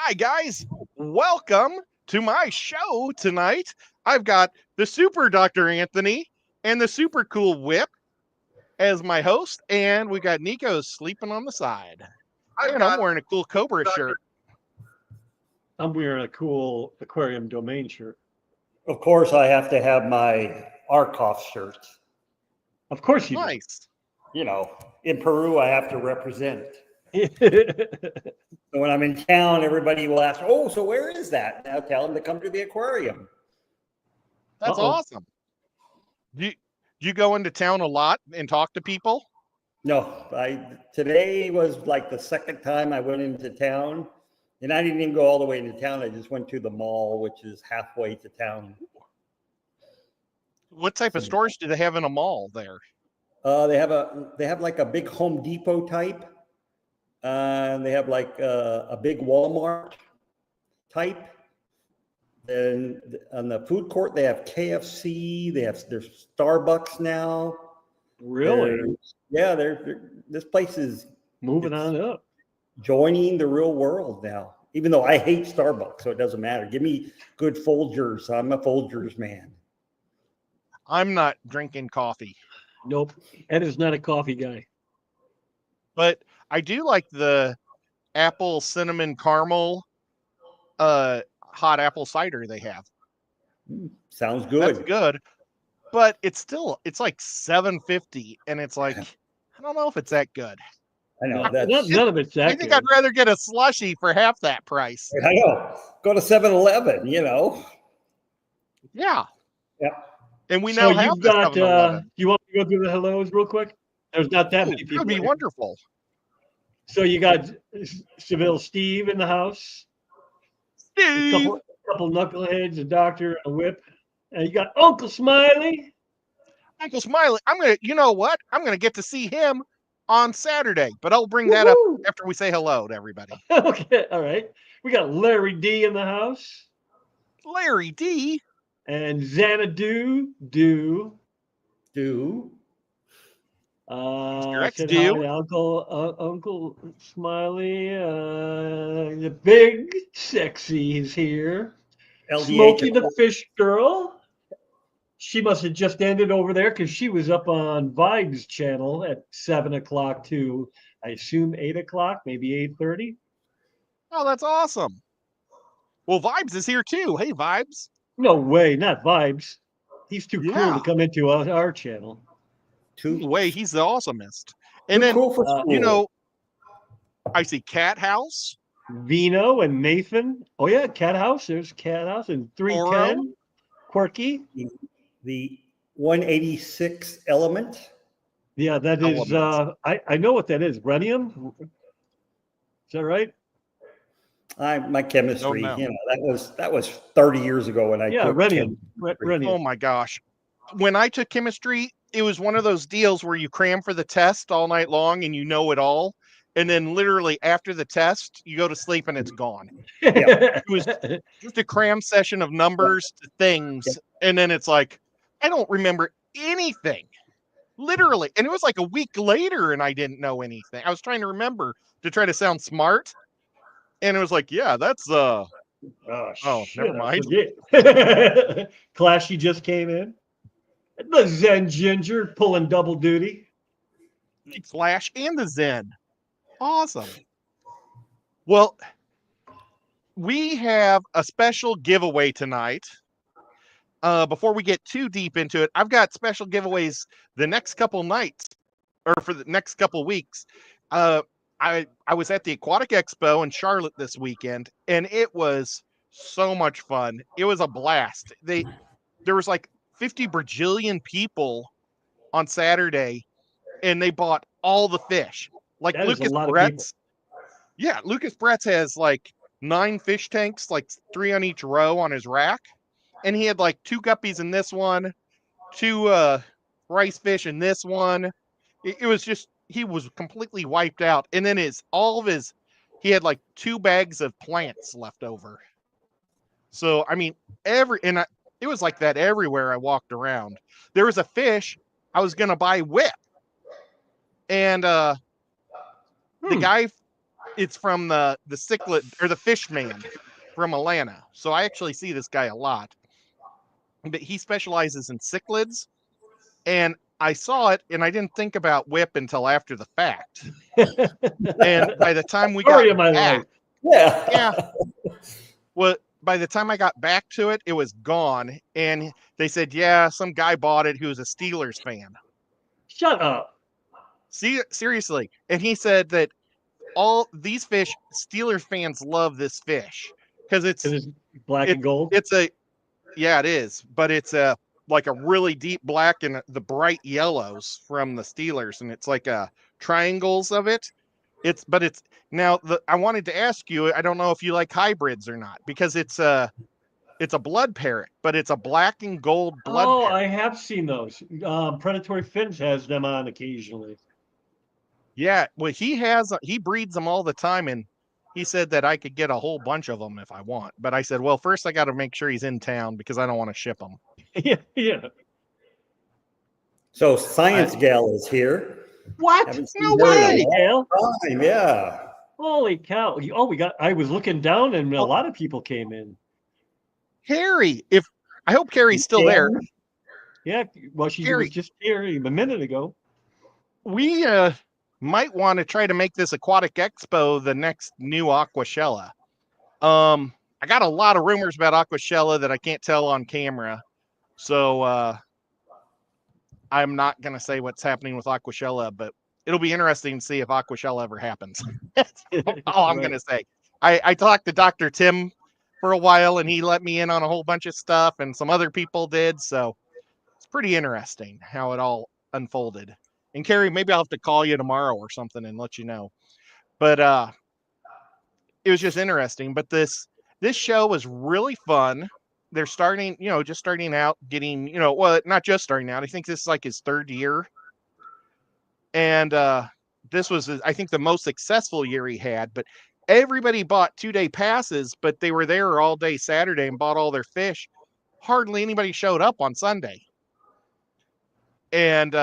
Hi, guys. Welcome to my show tonight. I've got the super Dr. Anthony and the super cool Whip as my host, and we got Nico sleeping on the side. And I'm wearing a cool Cobra shirt. I'm wearing a cool aquarium domain shirt. Of course, I have to have my Arkoff shirt. Of course you Nice. You know, in Peru, I have to represent. do. So when I'm in town, everybody will ask, "Oh, so where is that?" Now tell them to come to the aquarium. That's awesome. Do you go into town a lot and talk to people? No, today was like the second time I went into town, and I didn't even go all the way into town. I just went to the mall, which is halfway to town. What type of stores do they have in a mall there? They have like a big Home Depot type. They have like a big Walmart type. And on the food court, they have KFC. There's Starbucks now. Really? This place is Moving on up. joining the real world now. Even though I hate Starbucks, so it doesn't matter. Give me good Folgers. I'm a Folgers man. I'm not drinking coffee, Nope. Ed is not a coffee guy. but I do like the apple cinnamon caramel hot apple cider they have. Sounds good. That's good. But it's like $7.50, and it's like, I don't know if it's that good. I know. None of it's that I think good. I'd rather get a slushie for half that price. I know. Go to 7-Eleven, you know. Yeah. Yep. And we So now have you've the got, 7-Eleven. you want to go through the hellos real quick? There's not that many It people. would be wonderful. So you got Seville Steve in the house. A Steve. couple knuckleheads, a doctor, a whip. And you got Uncle Smiley. Uncle Smiley. You know what? I'm going to get to see him on Saturday, but I'll bring that up Woohoo! after we say hello to everybody. Okay, all right. We got Larry D in the house. Larry D. And Xanadu. X Said do. hi to Uncle Smiley. The big sexy is here. LDH. Smokey the fish girl. She must have just ended over there because she was up on Vibe's channel at 7 o'clock to, I assume, 8 o'clock, maybe 8:30. Oh, that's awesome. Well, Vibes is here too. Hey, Vibes. No way, not Vibes. He's too cool Yeah. to come into our channel. No way, he's the awesomest. Too And then, cool for school. you know, I see Cat House. Vino and Nathan. Oh yeah, Cat House. There's Cat House and 310. Quirky. The 186 element. Yeah, that is. I know what that is. Rhenium. Is that right? My chemistry, Don't know. you know, that was 30 years ago when I took Rhenium. chemistry. Rhenium. Oh my gosh. When I took chemistry, it was one of those deals where you cram for the test all night long and you know it all. And then literally after the test, you go to sleep and it's gone. It was just a cram session of numbers to things. And then it's like, I don't remember anything. Literally. And it was like a week later and I didn't know anything. I was trying to remember to try to sound smart. And it was like, yeah, that's Oh, never mind. Clashy just came in. The Zen Ginger pulling double duty. Flash and the Zen. Awesome. Well, we have a special giveaway tonight. Before we get too deep into it, I've got special giveaways the next couple nights, or for the next couple weeks. I was at the Aquatic Expo in Charlotte this weekend, and it was so much fun. It was a blast. There was like 50 bajillion people on Saturday, and they bought all the fish. Like That is a Lucas lot of Brett's. Yeah, Lucas Brett's has like 9 fish tanks, like 3 on each row on his rack. And he had like 2 guppies in this one, 2 rice fish in this one. It was just, he was completely wiped out. And then he had like 2 bags of plants left over. So, I mean, it was like that everywhere I walked around. There was a fish I was going to buy Whip. And the guy it's from the cichlid or the fish man from Atlanta. So I actually see this guy a lot. But he specializes in cichlids, and I saw it and I didn't think about whip until after the fact. And by the time we got Story of my back, life. yeah, well, by the time I got back to it, it was gone. And they said, yeah, some guy bought it who was a Steelers fan. Shut up. See, seriously. And he said that all these fish, Steelers fans love this fish because It is black and gold. it's yeah, it is, but it's like a really deep black and the bright yellows from the Steelers, and it's like triangles of it. But it's now I wanted to ask you, I don't know if you like hybrids or not, because it's a blood parrot, but it's a black and gold blood Oh, parrot. I have seen those. Predatory Fins has them on occasionally. Yeah, well, he breeds them all the time, and he said that I could get a whole bunch of them if I want. But I said, well, first I got to make sure he's in town because I don't want to ship them. Yeah. So Science Gal is here. What? Haven't seen No her in a way! long time, yeah. Holy cow. Oh, I was looking down and a lot of people came in. Carrie, I hope Carrie's still there. Yeah, well, she Carrie. was just here a minute ago. We might want to try to make this Aquatic Expo the next new Aquashella. I got a lot of rumors about Aquashella that I can't tell on camera. So I'm not going to say what's happening with Aquashella, but it'll be interesting to see if Aquashella ever happens. That's all I'm going to say. I talked to Dr. Tim for a while, and he let me in on a whole bunch of stuff, and some other people did. So it's pretty interesting how it all unfolded. And Carrie, maybe I'll have to call you tomorrow or something and let you know. But it was just interesting. But this show was really fun. They're starting, just starting out, getting, well, not just starting out. I think this is like his third year. And this was, I think, the most successful year he had. But everybody bought 2-day passes, but they were there all day Saturday and bought all their fish. Hardly anybody showed up on Sunday. And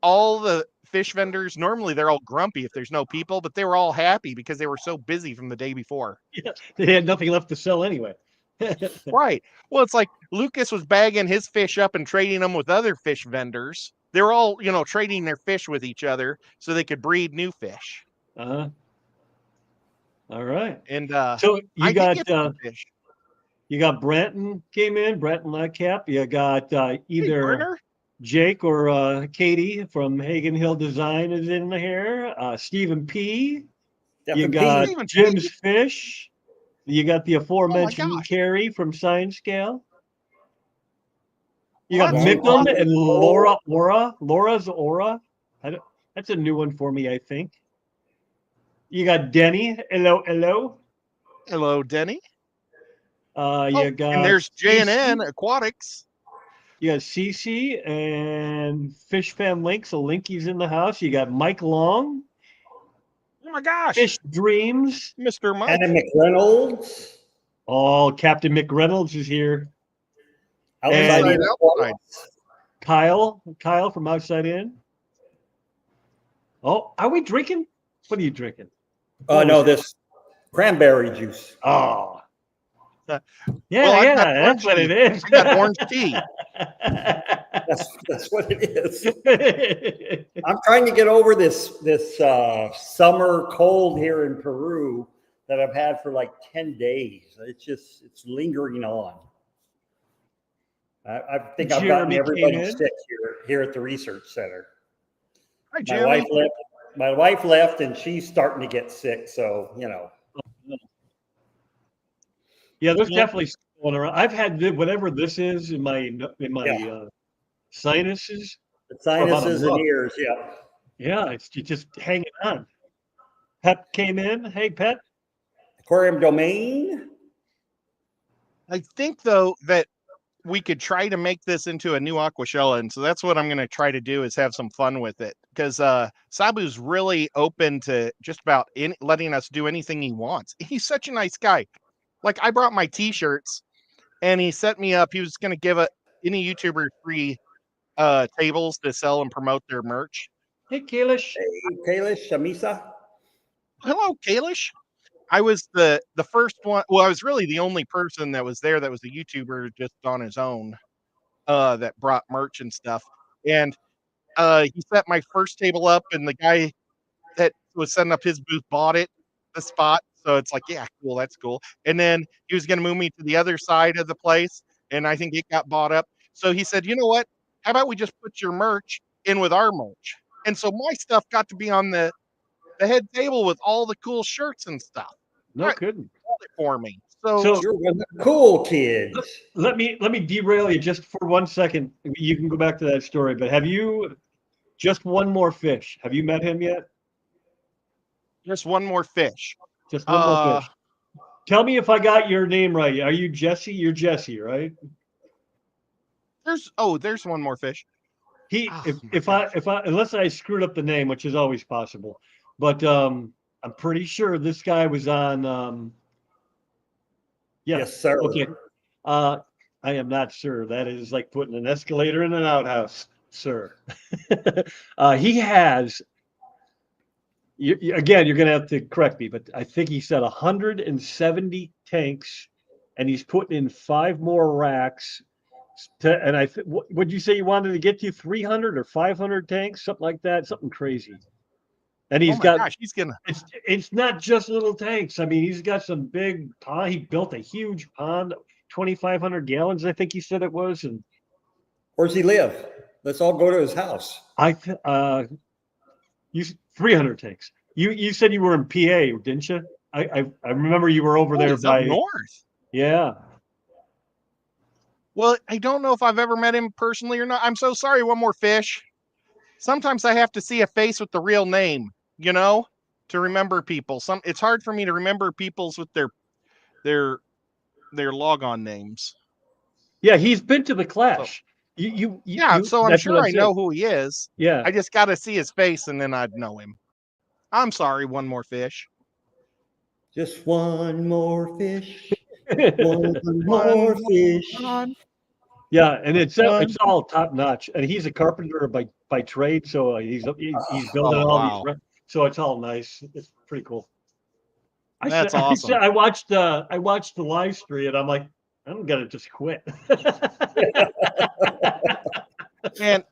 all the fish vendors, normally they're all grumpy if there's no people, but they were all happy because they were so busy from the day before. Yeah, they had nothing left to sell anyway. Right. Well, it's like Lucas was bagging his fish up and trading them with other fish vendors. They were all, trading their fish with each other so they could breed new fish. All right. And so you got fish. You got Branton came in, Branton Lightcap. You got either Jake or Katie from Hagen Hill Design is in here. Stephen P. You got Jim's Fish. You got the aforementioned Carrie from Science Scale. You got Mickham and Laura's Aura. That's a new one for me, I think. You got Denny. Hello, Denny. You got, and there's J&N Aquatics. You got Cece and Fish Fan Link. So Linky's in the house. You got Mike Long. Oh my gosh. Fish Dreams. Mr. Mike. Anna McReynolds. Oh, Captain McReynolds is here. Outside. Kyle from Outside In. Oh, are we drinking? What are you drinking? Oh, no, this cranberry juice. Oh. That's what it is. I got orange tea. That's what it is. I'm trying to get over this summer cold here in Peru that I've had for like 10 days. It's lingering on. I think I've gotten everybody sick here at the research center. Hi, Jeremy. My wife left, and she's starting to get sick. So Yeah, there's definitely stuff going around. I've had whatever this is in my sinuses. The sinuses and ears, yeah. Yeah, it's just hanging on. Pet came in. Hey, Pet. Aquarium Domain. I think, though, that we could try to make this into a new Aquashella, and so that's what I'm going to try to do is have some fun with it, because Sabu's really open to just about letting us do anything he wants. He's such a nice guy. Like, I brought my t-shirts, and he set me up. He was going to give any YouTuber free tables to sell and promote their merch. Hey, Kalish. Hey, Kalish, Shamisa. Hello, Kalish. I was the first one. Well, I was really the only person that was there that was a YouTuber just on his own, that brought merch and stuff. And he set my first table up, and the guy that was setting up his booth bought it, the spot. So it's like, yeah, cool, that's cool. And then he was going to move me to the other side of the place, and I think it got bought up. So he said, you know what? How about we just put your merch in with our merch? And so my stuff got to be on the head table with all the cool shirts and stuff. No kidding. It for me. So, So You're one of the cool kids. let me derail you just for 1 second. You can go back to that story, but have you just one more fish? Have you met him yet? just one more fish. Just one more fish. Tell me if I got your name right. Are you Jesse? You're Jesse, right? There's one more fish. If I unless I screwed up the name, which is always possible, but I'm pretty sure this guy was on. Yes, sir. Okay. I am not sir. That is like putting an escalator in an outhouse, sir. He has. Again, you're going to have to correct me, but I think he said 170 tanks, and he's putting in 5 more racks. And would you say you wanted to get to 300 or 500 tanks, something like that, something crazy? And he's he's gonna. It's not just little tanks. I mean, he's got some big pond. He built a huge pond, 2,500 gallons, I think he said it was. And where's he live? Let's all go to his house. You 300 tanks. You said you were in PA, didn't you? I remember you were over there by up north. Yeah. Well, I don't know if I've ever met him personally or not. I'm so sorry. One more fish. Sometimes I have to see a face with the real name, to remember people. It's hard for me to remember people's with their logon names. Yeah, he's been to the Clash. So I'm sure I know who he is. Yeah. I just got to see his face and then I'd know him. I'm sorry, one more fish. Just one more fish. One more fish. Yeah, and it's all top notch. And he's a carpenter by trade, so he's building all these. So it's all nice. It's pretty cool. That's awesome. I watched the live stream, and I'm like, I'm gonna just quit. And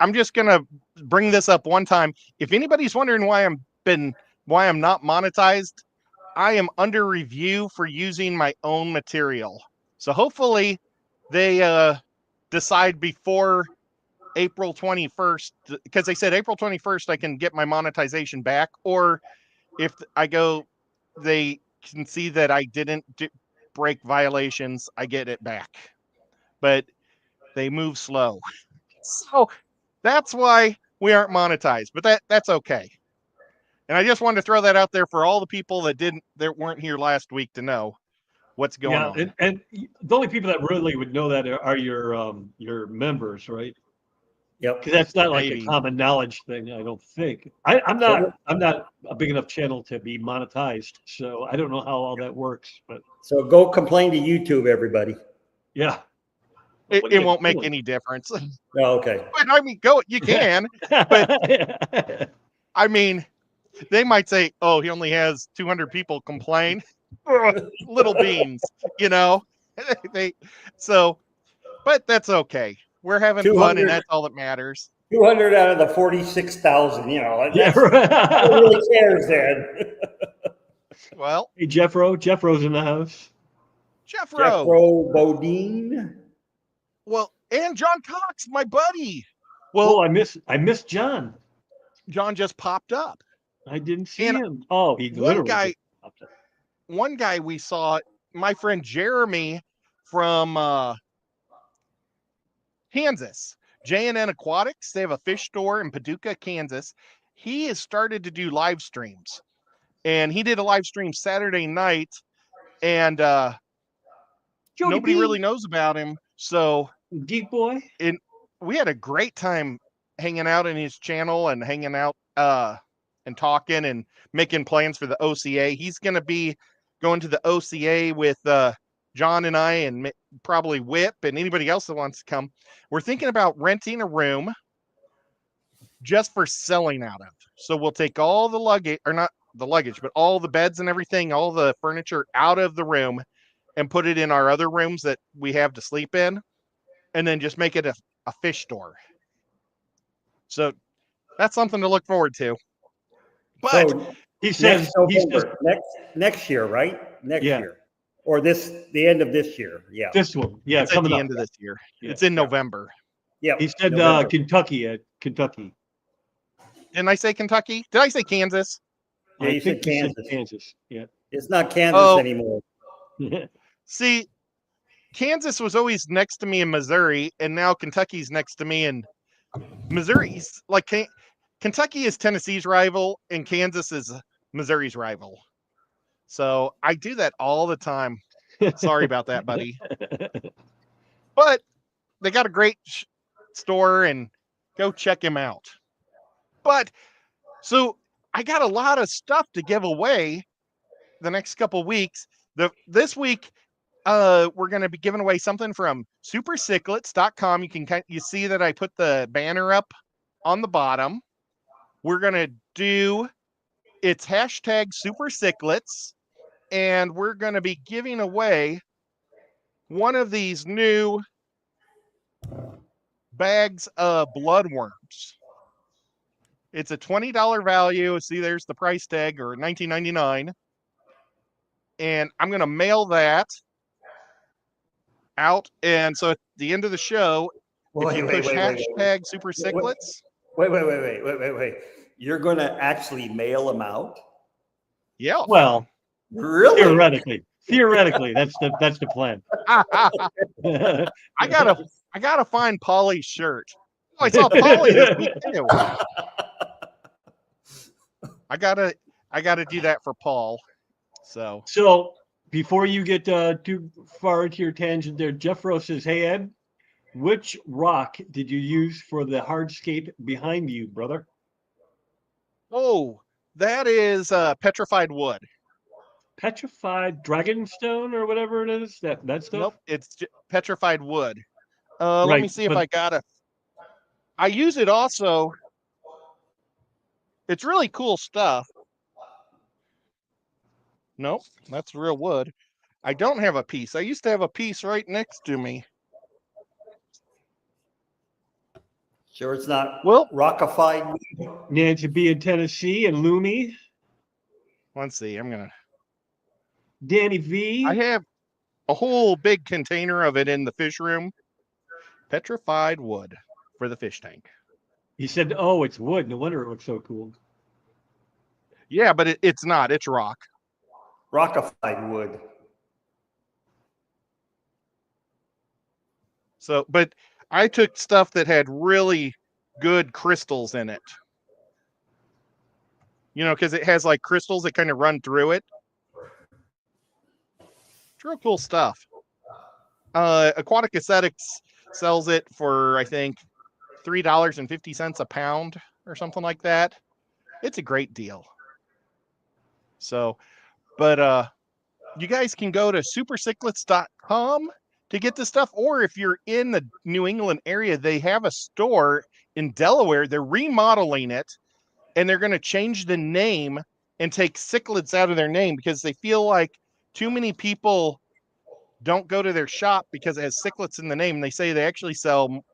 I'm just gonna bring this up one time. If anybody's wondering why I'm not monetized, I am under review for using my own material. So hopefully they decide before April 21st, because they said April 21st I can get my monetization back, or if I go, they can see that I didn't break violations, I get it back. But they move slow. So that's why we aren't monetized, but that's okay. And I just wanted to throw that out there for all the people that weren't here last week to know what's going on. And the only people that really would know that are your members, right? Yep. Because that's not like a common knowledge thing, I don't think. I'm not a big enough channel to be monetized, so I don't know how all that works. But so go complain to YouTube, everybody. Yeah. It won't make any difference. Oh, okay. But I mean, you can. But I mean, they might say, "Oh, he only has 200 people complain." Little beans, but that's okay. We're having fun, and that's all that matters. 200 out of the 46,000, That's, who really cares then? Well, hey, Jeffro's in the house. Jeffro Bodine. Well, and John Cox, my buddy. Well, I miss John. John just popped up. I didn't see him. Oh, he literally just popped up. One guy we saw, my friend Jeremy from Kansas, J&N Aquatics. They have a fish store in Paducah, Kansas. He has started to do live streams, and he did a live stream Saturday night, and nobody really knows about him. So Deep Boy, we had a great time hanging out in his channel and hanging out and talking and making plans for the OCA. He's going to be going to the OCA with John and I, and probably Whip and anybody else that wants to come. We're thinking about renting a room just for selling out of. So we'll take all the luggage, or not the luggage, but all the beds and everything, all the furniture out of the room and put it in our other rooms that we have to sleep in, and then just make it a fish store. So that's something to look forward to. But So He says, next November, next year, right? Next Yeah. year, or the end of this year. Yeah. this one, yeah, it's at coming the up. end of this year. Yeah. It's in November. Yeah. He said November. Kentucky, Ed. Kentucky. Didn't I say Kentucky? Did I say Kansas? Yeah, I you think said you Kansas. said Kansas. Yeah. It's not Kansas Oh. anymore. See, Kansas was always next to me in Missouri, and now Kentucky's next to me in Missouri's like Kentucky is Tennessee's rival, and Kansas is Missouri's rival. So I do that all the time. Sorry about that, buddy. But they got a great store, and go check him out. But so I got a lot of stuff to give away the next couple weeks. This week, we're going to be giving away something from superciclets.com. You see that I put the banner up on the bottom. We're going to do it's hashtag superciclets, and we're going to be giving away one of these new bags of bloodworms. It's a $20 value. See, there's the price tag, or $19.99. And I'm going to mail that out. And so at the end of the show, if you push hashtag superciclets. Wait. You're going to actually mail them out? Yeah. Well, Really? theoretically, that's the plan. I gotta find Polly's shirt. Oh, I saw Polly this week too. I gotta do that for Paul. So before you get too far into your tangent there, Jeff Rose says, "Hey Ed, which rock did you use for the hardscape behind you, brother?" Oh, that is petrified wood. Petrified dragonstone or whatever it is. That stuff. Nope, it's petrified wood. Right, let me see if I got it. I use it also. It's really cool stuff. Nope, that's real wood. I don't have a piece. I used to have a piece right next to me. Sure, it's not Well, rockified. Nancy B in Tennessee and Loomy. Let's see. Danny V. I have a whole big container of it in the fish room. Petrified wood for the fish tank. He said, "Oh, it's wood. No wonder it looks so cool." Yeah, but it's not. It's rock. Rockified wood. So, but I took stuff that had really good crystals in it. You know, because it has like crystals that kind of run through it. It's real cool stuff. Aquatic Aesthetics sells it for, I think, $3.50 a pound or something like that. It's a great deal. So, but you guys can go to superciclets.com to get this stuff, or if you're in the New England area, they have a store in Delaware. They're remodeling it, and they're going to change the name and take Ciclets out of their name because they feel like too many people don't go to their shop because it has Ciclets in the name. And they say they actually sell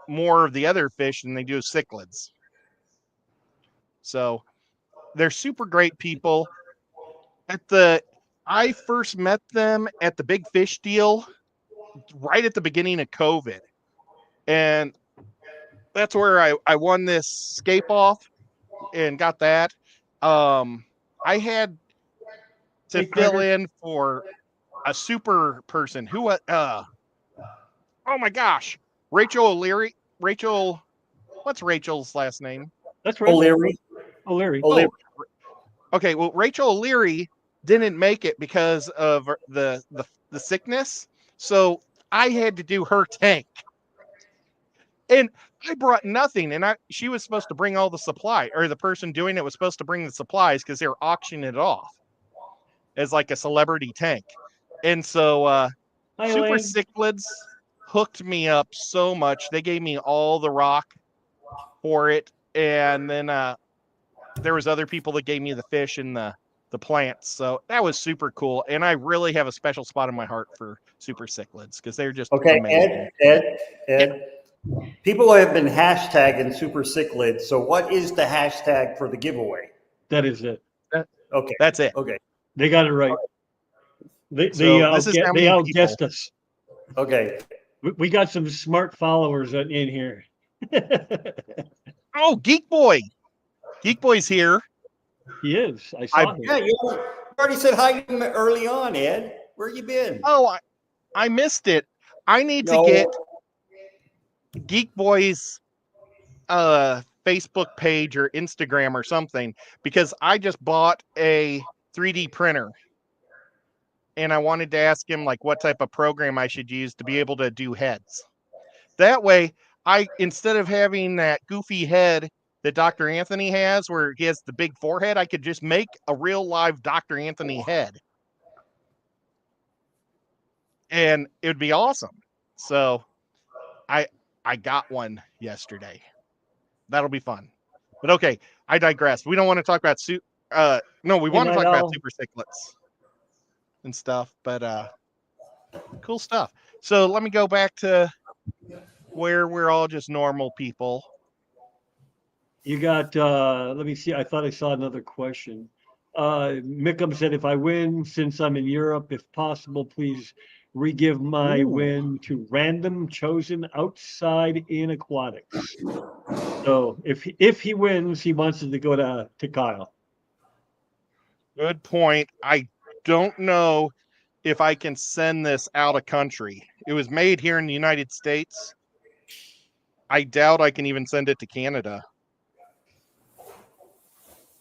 more of the other fish than they do cichlids. So they're super great people. I first met them at the Big Fish deal right at the beginning of COVID. And that's where I won this scape off and got that. I had to fill in for a super person who oh my gosh, Rachel O'Leary. What's Rachel's last name? That's right. O'Leary. Oh, okay. Well, Rachel O'Leary didn't make it because of the sickness, so I had to do her tank, and I brought nothing. And she was supposed to bring all the supply, or the person doing it was supposed to bring the supplies because they were auctioning it off as like a celebrity tank. And so Super Cichlids hooked me up so much. They gave me all the rock for it, And then there was other people that gave me the fish and the plants. So that was super cool. And I really have a special spot in my heart for super cichlids because they're just Okay, amazing. Ed. People have been hashtagging super cichlids. So what is the hashtag for the giveaway? That is it. Okay. That's it. Okay. They got it right. They This is how many outguessed people. us. Okay. We got some smart followers in here. Oh, Geek Boy. Geek Boy's here. He is. I saw him. Yeah, you already said hi to him early on, Ed. Where you been? Oh, I missed it. I need to get Geek Boy's Facebook page or Instagram or something because I just bought a 3D printer and I wanted to ask him like what type of program I should use to be able to do heads. That way, instead of having that goofy head that Dr. Anthony has where he has the big forehead, I could just make a real live Dr. Anthony head. And it would be awesome. So I got one yesterday. That'll be fun. But okay, I digress. We don't want to talk about no, we want to talk about super cichlids and stuff, but cool stuff. So let me go back to where we're all just normal people. You got let me see. I thought I saw another question. Mickham said, if I win, since I'm in Europe, if possible, please re-give my win to random chosen outside in aquatics. So if he wins, he wants it to go to Kyle. Good point. I don't know if I can send this out of country. It was made here in the United States. I doubt I can even send it to Canada.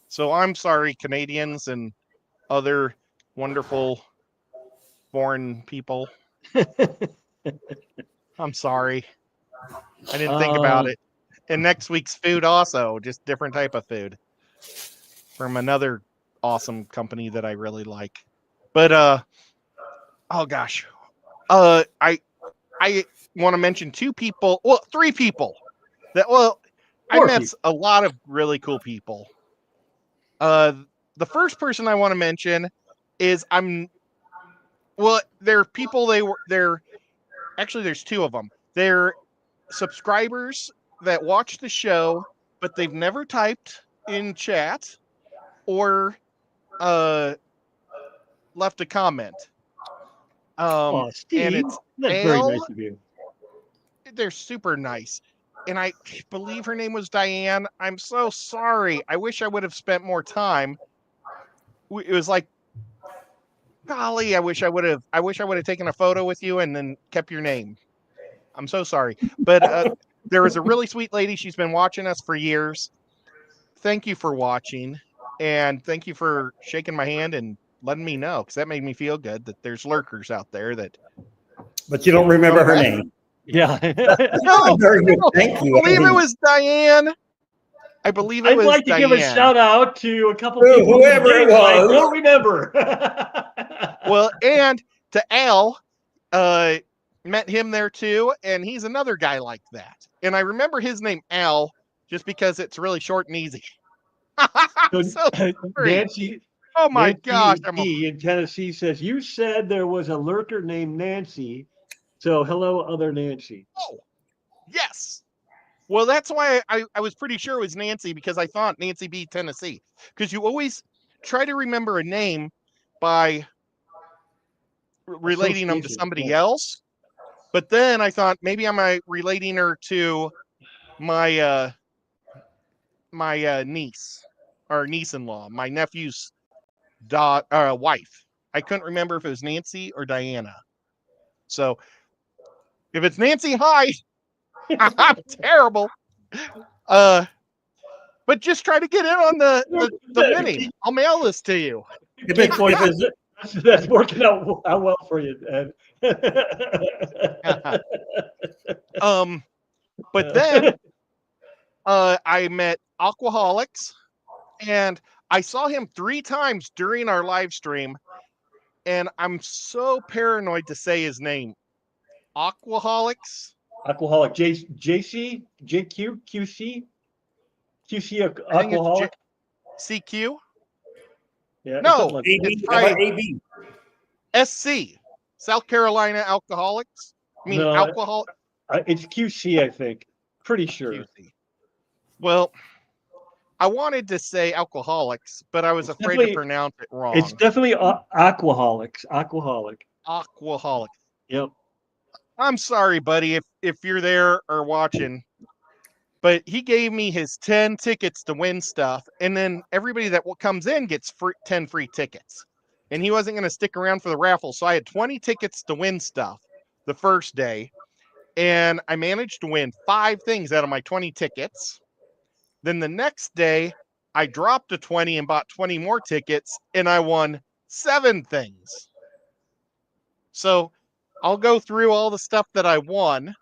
So I'm sorry, Canadians and other wonderful foreign people. I'm sorry. I didn't think about it. And next week's food also, just different type of food from another awesome company that I really like. But oh gosh. I want to mention three people that I met a lot of really cool people. The first person I want to mention is they're people actually there's two of them. They're subscribers that watch the show, but they've never typed in chat or left a comment. Steve, and it's that's very nice of you. They're super nice. And I believe her name was Diane. I'm so sorry. I wish I would have spent more time. It was like, golly, I wish I would have taken a photo with you and then kept your name. I'm so sorry. But there was a really sweet lady. She's been watching us for years. Thank you for watching. And thank you for shaking my hand and letting me know, because that made me feel good that there's lurkers out there that. But you don't remember her name. Yeah. No, very good. Thank you. I believe it was Diane. I'd like to give a shout out to a couple people whoever it was. I don't remember. Well, and to Al, met him there too, and he's another guy like that. And I remember his name Al just because it's really short and easy. So Nancy. Oh my gosh! In Tennessee says you said there was a lurker named Nancy. So hello, other Nancy. Oh, yes. Well, that's why I was pretty sure it was Nancy, because I thought Nancy B. Tennessee. Because you always try to remember a name by relating them to somebody else. But then I thought maybe I'm relating her to my niece or niece-in-law, my nephew's wife. I couldn't remember if it was Nancy or Diana. So if it's Nancy, hi. I'm terrible. But just try to get in on the winning. I'll mail this to you. That's working out well for you, Ed. But then I met Aquaholics, and I saw him 3 times during our live stream, and I'm so paranoid to say his name. Aquaholics. Aquaholic JC, JQ, QC. QC I think it's alcoholic? CQ. Yeah, No, something like AB, it's how about probably AB? SC, South Carolina Alcoholics. I mean, No, alcohol it's QC, I think. Pretty sure. QC. Well, I wanted to say alcoholics, but I was It's afraid to definitely pronounce it wrong. it's definitely aquaholics. Aquaholic. Aquaholic. Yep. I'm sorry, buddy, if you're there or watching, but he gave me his 10 tickets to win stuff, and then everybody that comes in gets 10 free tickets. And he wasn't going to stick around for the raffle, so I had 20 tickets to win stuff the first day, and I managed to win 5 things out of my 20 tickets. Then the next day, I dropped to 20 and bought 20 more tickets, and I won 7 things. So I'll go through all the stuff that I won.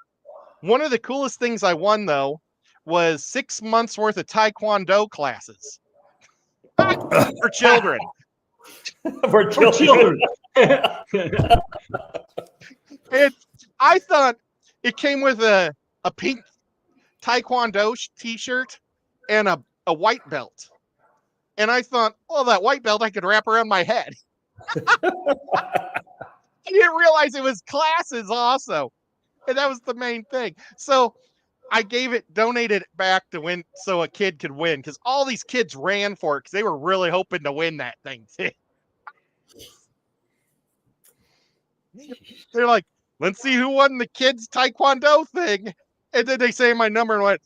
One of the coolest things I won, though, was 6 months worth of Taekwondo classes for children. For children. I thought it came with a pink Taekwondo t-shirt and a white belt. And I thought, well, that white belt I could wrap around my head. I didn't realize it was classes also. And that was the main thing. So I donated it back to win so a kid could win, because all these kids ran for it because they were really hoping to win that thing too. They're like, let's see who won the kids' Taekwondo thing. And then they say my number and went,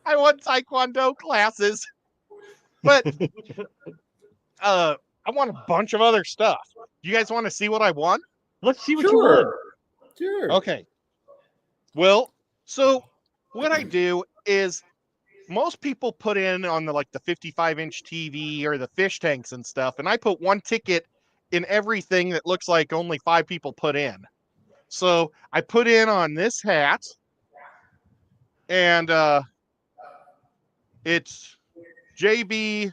I won Taekwondo classes. But I won a bunch of other stuff. You guys want to see what I won? Let's see what you won. Sure. Okay. Well, so what I do is most people put in on the 55-inch TV or the fish tanks and stuff, and I put one ticket in everything that looks like only 5 people put in. So I put in on this hat, and it's JB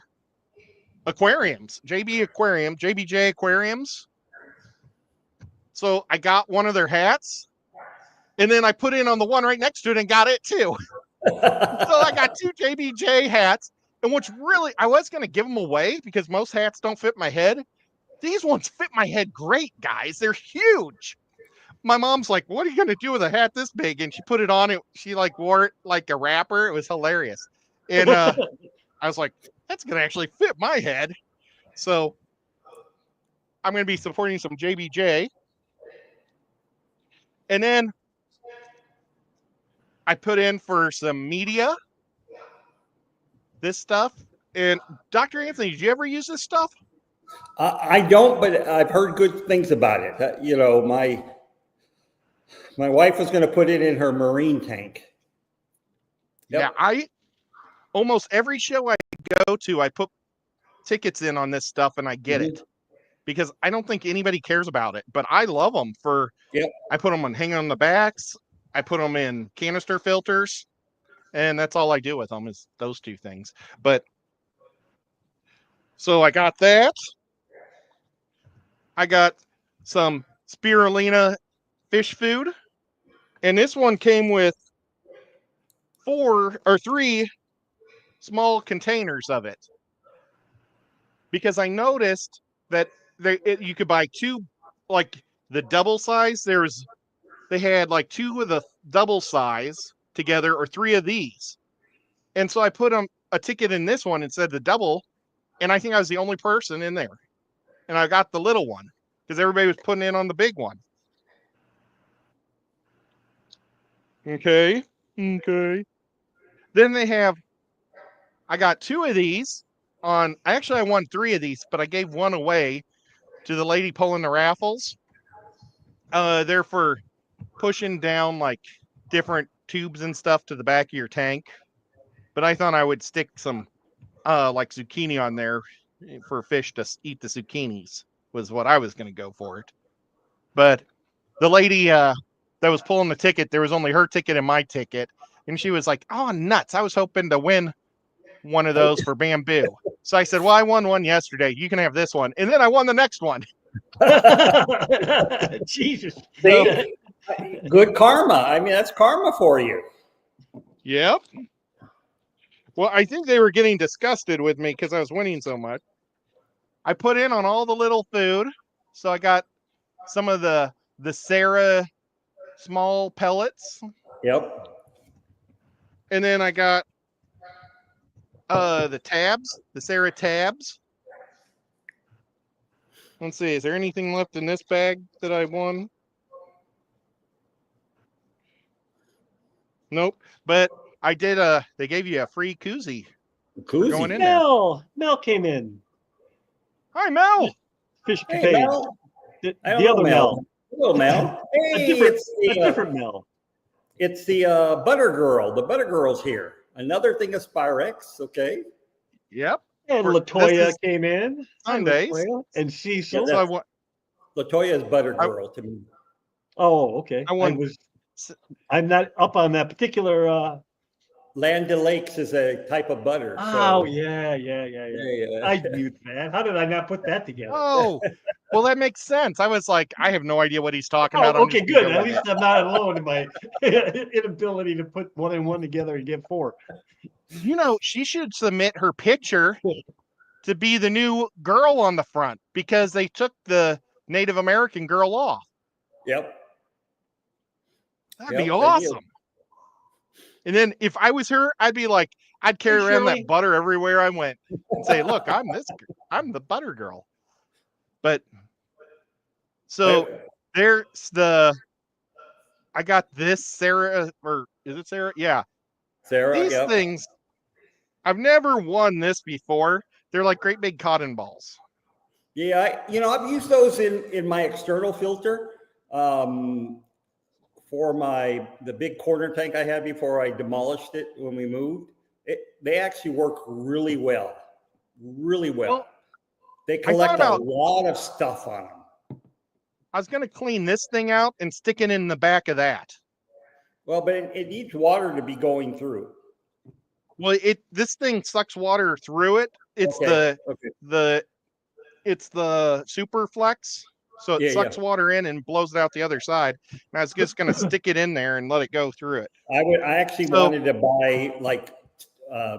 Aquariums, JBJ Aquariums. So I got one of their hats, and then I put in on the one right next to it and got it too. So I got 2 JBJ hats, and which really, I was going to give them away because most hats don't fit my head. These ones fit my head great, guys. They're huge. My mom's like, what are you going to do with a hat this big? And she put it on. She wore it like a wrapper. It was hilarious. And I was like, that's going to actually fit my head. So I'm going to be supporting some JBJ. And then I put in for some media, this stuff. And Dr. Anthony, did you ever use this stuff? I don't, but I've heard good things about it. My wife was going to put it in her marine tank. Yep. Yeah, almost every show I go to, I put tickets in on this stuff and I get it, because I don't think anybody cares about it, but I love them for, I put them on hanging on the backs. I put them in canister filters, and that's all I do with them is those 2 things. But so I got that. I got some spirulina fish food, and this one came with 3 small containers of it, because I noticed that you could buy 2, like the double size. They had 2 of the double size together, or 3 of these, and so I put a ticket in this one instead of the double, and I think I was the only person in there, and I got the little one because everybody was putting in on the big one. Okay. Then I got 2 of these I won 3 of these, but I gave one away to the lady pulling the raffles. They're for pushing down different tubes and stuff to the back of your tank. But I thought I would stick some zucchini on there for fish to eat the zucchinis, was what I was going to go for it. But the lady that was pulling the ticket, there was only her ticket and my ticket. And she was like, oh, nuts. I was hoping to win one of those for bamboo. So I said, well, I won one yesterday. You can have this one. And then I won the next one. Jesus. So, Good karma. I mean, that's karma for you. Yep. Well, I think they were getting disgusted with me because I was winning so much. I put in on all the little food. So I got some of the Sarah small pellets. Yep. And then I got the tabs, the Sarah tabs. Let's see, is there anything left in this bag that I won? Nope. But I did they gave you a free koozie. For going in there. Mel came in. Hi, Mel. Fish Hey, Capades. Mel. The Hello, other Mel. Hello, Mel. Hey, a different Mel. It's the Butter Girl. The Butter Girl's here. Another thing of Spirex, okay? Yep. And Latoya came in. Sundays. Latoya. And Cecil. Yeah, Latoya is Butter Girl to me. Oh, okay. I'm not up on that particular Land O'Lakes is a type of butter. Oh, yeah. I knew that. How did I not put that together? Oh, well, that makes sense. I was like, I have no idea what he's talking about. Okay, good. At least I'm not alone in my inability to put 1 and 1 together and get 4. You know, she should submit her picture to be the new girl on the front because they took the Native American girl off. Yep. That'd be awesome. And then if I was her, I'd be like, I'd carry around that butter everywhere I went and say, look, I'm the butter girl. But so there's I got this Sarah, or is it Sarah? Yeah. Sarah. These things, I've never won this before. They're like great big cotton balls. Yeah. I've used those in my external filter. For the big corner tank I had before I demolished it when we moved, they actually work really well. Really well. They collect a lot of stuff on them. I was going to clean this thing out and stick it in the back of that. Well, but it needs water to be going through. Well, this thing sucks water through it. It's it's the Super Flex. So it sucks water in and blows it out the other side. And I was just going to stick it in there and let it go through it. I actually wanted to buy a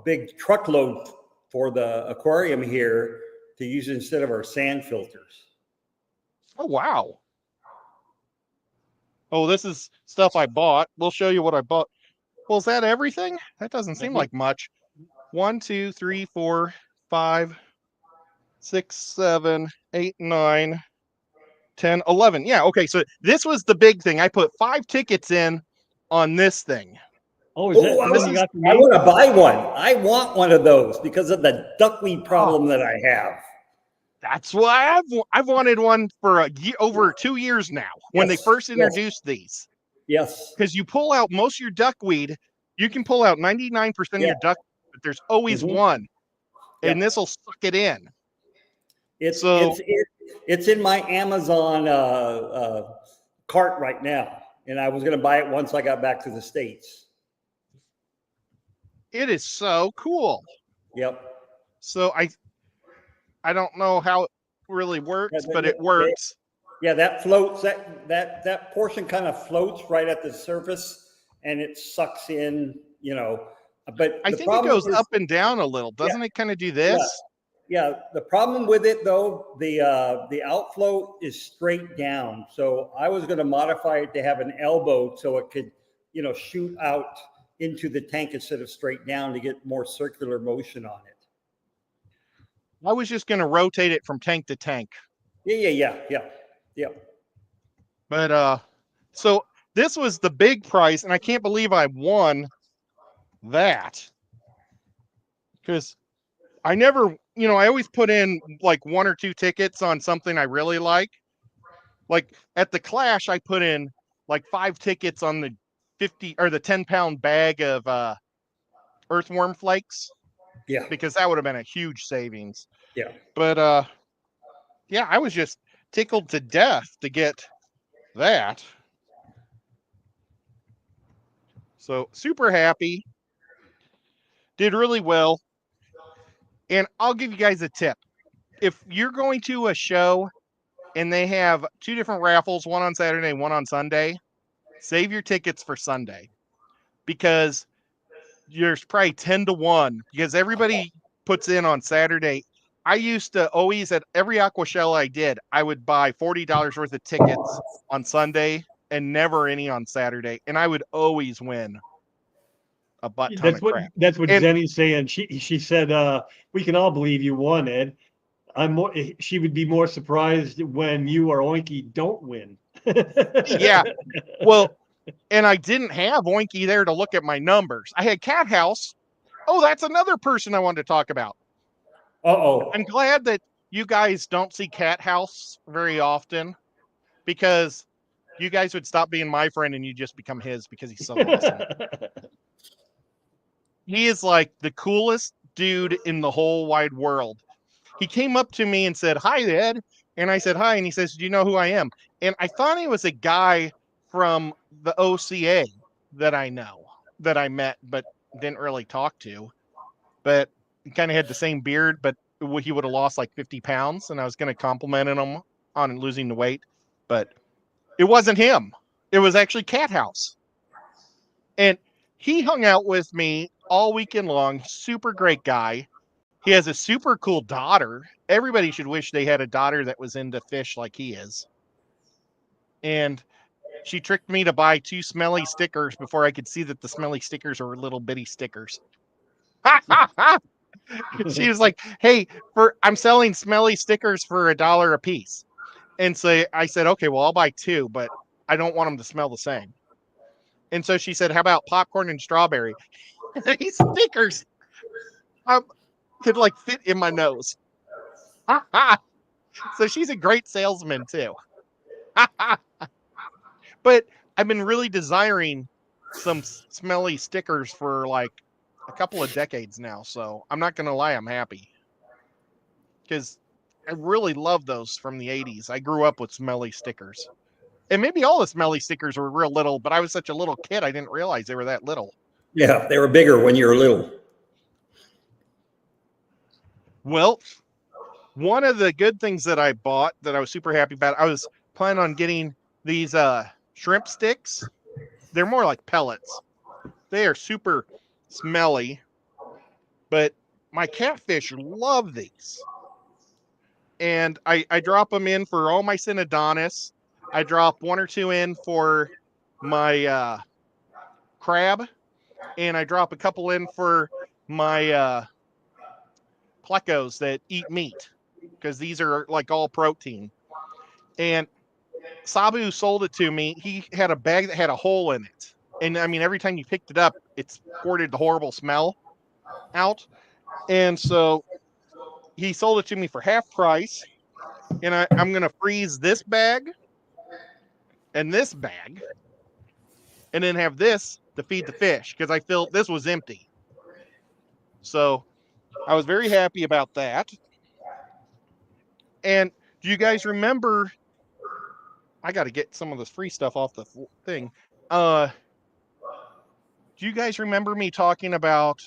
big truckload for the aquarium here to use instead of our sand filters. Oh, wow. Oh, this is stuff I bought. We'll show you what I bought. Well, is that everything? That doesn't seem like much. 1, 2, 3, 4, 5, 6, 7, 8, 9, 10, 11. Yeah, okay. So this was the big thing. I put 5 tickets in on this thing. Oh, is that the one you got for me? I want to buy one. I want one of those because of the duckweed problem that I have. That's why I've wanted one for over 2 years now. When they first introduced these. Yes. Because you pull out most of your duckweed, you can pull out 99% of your duck, but there's always one, and this will suck it in. It's in my Amazon cart right now, and I was going to buy it once I got back to the States. It is so cool. Yep. So I don't know how it really works, but it works. Yeah, that floats. That portion kind of floats right at the surface, and it sucks in. But I think it goes up and down a little. Doesn't it kind of do this? Yeah. The problem with it though, the outflow is straight down. So I was going to modify it to have an elbow so it could, shoot out into the tank instead of straight down to get more circular motion on it. I was just going to rotate it from tank to tank. Yeah. But so this was the big prize, and I can't believe I won that. Because I never, I always put in like 1 or 2 tickets on something I really like. Like at the Clash, I put in like 5 tickets on the 50 or the 10-pound bag of earthworm flakes. Yeah. Because that would have been a huge savings. Yeah. But I was just tickled to death to get that. So super happy. Did really well. And I'll give you guys a tip. If you're going to a show and they have 2 different raffles, one on Saturday, one on Sunday. Save your tickets for Sunday because there's probably 10 to 1 because everybody puts in on Saturday. I used to always, at every aqua shell I did, I would buy $40 worth of tickets on Sunday and never any on Saturday. And I would always win a butt ton of crap. That's what And Zenny's saying. She said, we can all believe you won, Ed. She would be more surprised when you or Oinky don't win. yeah, well, and I didn't have Oinky there to look at my numbers. I had Cat House. Oh, that's another person I wanted to talk about. Uh-oh. I'm glad that you guys don't see Cat House very often because you guys would stop being my friend and you just become his because he's so awesome. He is like the coolest dude in the whole wide world. He came up to me and said, "Hi, Ed." And I said, "Hi." And he says, "Do you know who I am?" And I thought he was a guy from the OCA that I know, that I met, but didn't really talk to. But he kind of had the same beard, but he would have lost like 50 pounds. And I was going to compliment him on losing the weight, but it wasn't him. It was actually Cat House. And he hung out with me all weekend long. Super great guy. He has a super cool daughter. Everybody should wish they had a daughter that was into fish like he is. And she tricked me to buy 2 smelly stickers before I could see that the smelly stickers were little bitty stickers. She was like, "Hey, I'm selling smelly stickers for $1 a piece." And so I said, "Okay, well, I'll buy 2, but I don't want them to smell the same." And so she said, "How about popcorn and strawberry?" These stickers could like fit in my nose. So she's a great salesman too. But I've been really desiring some smelly stickers for like a couple of decades now. So I'm not going to lie, I'm happy. Because I really love those from the 80s. I grew up with smelly stickers. And maybe all the smelly stickers were real little, but I was such a little kid, I didn't realize they were that little. Yeah, they were bigger when you were little. Well, one of the good things that I bought that I was super happy about, I was planning on getting these shrimp sticks. They're more like pellets. They are super smelly, but my catfish love these. And I drop them in for all my Synodontis. I drop 1 or 2 in for my crab, and I drop a couple in for my plecos that eat meat, because these are like all protein. And Sabu sold it to me. He had a bag that had a hole in it. And I mean, every time you picked it up, it squirted the horrible smell out. And so he sold it to me for half price. And I'm going to freeze this bag and this bag and then have this to feed the fish because I felt this was empty. So I was very happy about that. And do you guys remember? I got to get some of this free stuff off the thing. Do you guys remember me talking about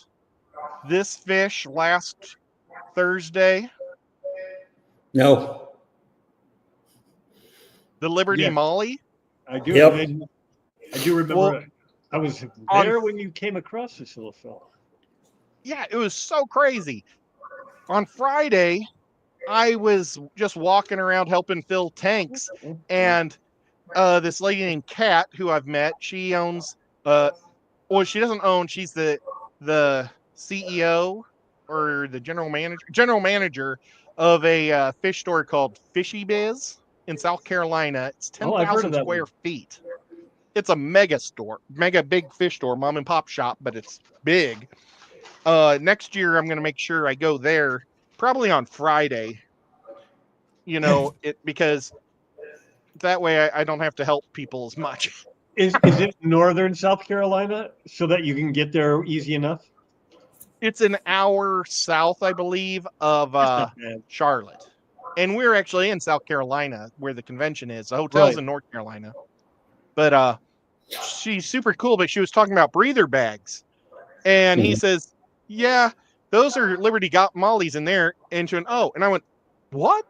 this fish last Thursday? No. The Liberty Molly? I do. Yep. I do remember. Well, I was there when you came across this little fellow. Yeah, it was so crazy. On Friday, I was just walking around helping fill tanks, and this lady named Kat, who I've met, she owns well, she doesn't own, she's the CEO or the general manager of a fish store called Fishy Biz in South Carolina. It's I've heard 10,000 of that square one. feet. It's a mega store, mega big fish store, mom and pop shop, but it's big. Next year I'm going to make sure I go there probably on Friday, because that way I don't have to help people as much. Is it northern South Carolina so that you can get there easy enough? It's an hour south, I believe, of Charlotte. And we're actually in South Carolina where the convention is. The hotel's in North Carolina. But she's super cool, but she was talking about breather bags. And he says, "Yeah, those are Liberty Mollies in there." And she went, "Oh." And I went, "What?"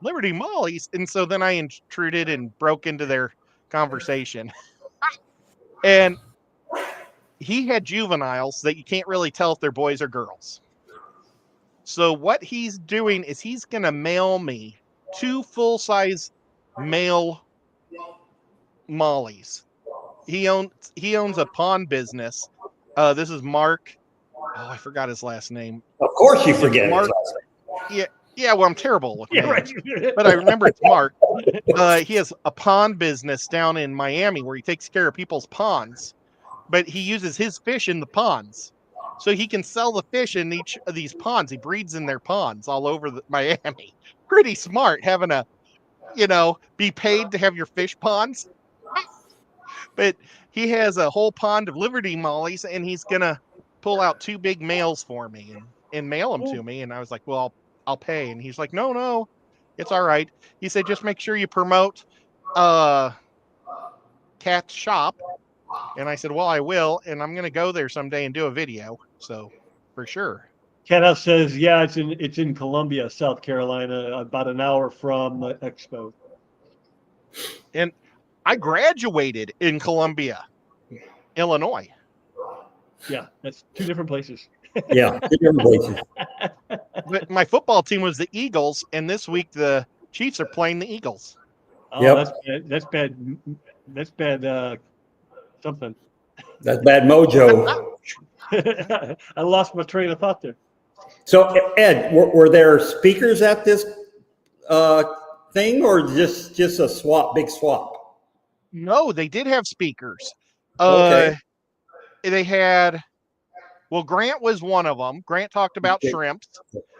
Liberty Mollies. And so then I intruded and broke into their conversation. And he had juveniles that you can't really tell if they're boys or girls. So what he's doing is he's going to mail me 2 full-size male mollies. He owns a pawn business. This is Mark. Oh, I forgot his last name. Of course you forget Mark. his last name. Yeah. Well, I'm terrible with names, right. but I remember it's Mark. He has a pawn business down in Miami where he takes care of people's ponds, but he uses his fish in the ponds, so he can sell the fish in each of these ponds. He breeds in their ponds all over Miami. Pretty smart having a, be paid to have your fish ponds. But he has a whole pond of Liberty Mollies, and he's gonna pull out 2 big males for me and mail them to me. And I was like, well, I'll pay. And he's like, no, it's all right. He said, just make sure you promote Cat's shop. And I said, well, I will. And I'm going to go there someday and do a video. So for sure. Cat says, yeah, it's in Columbia, South Carolina, about an hour from Expo. And I graduated in Columbia, Illinois. Yeah, that's 2 different places. Yeah, 2 different places. But my football team was the Eagles, and this week the Chiefs are playing the Eagles. Oh, Yep. That's bad. That's bad. Something. That's bad mojo. I lost my train of thought there. So, Ed, were there speakers at this thing, or just a big swap? No, they did have speakers. Okay. They had, well, Grant was one of them. Grant talked about shrimps.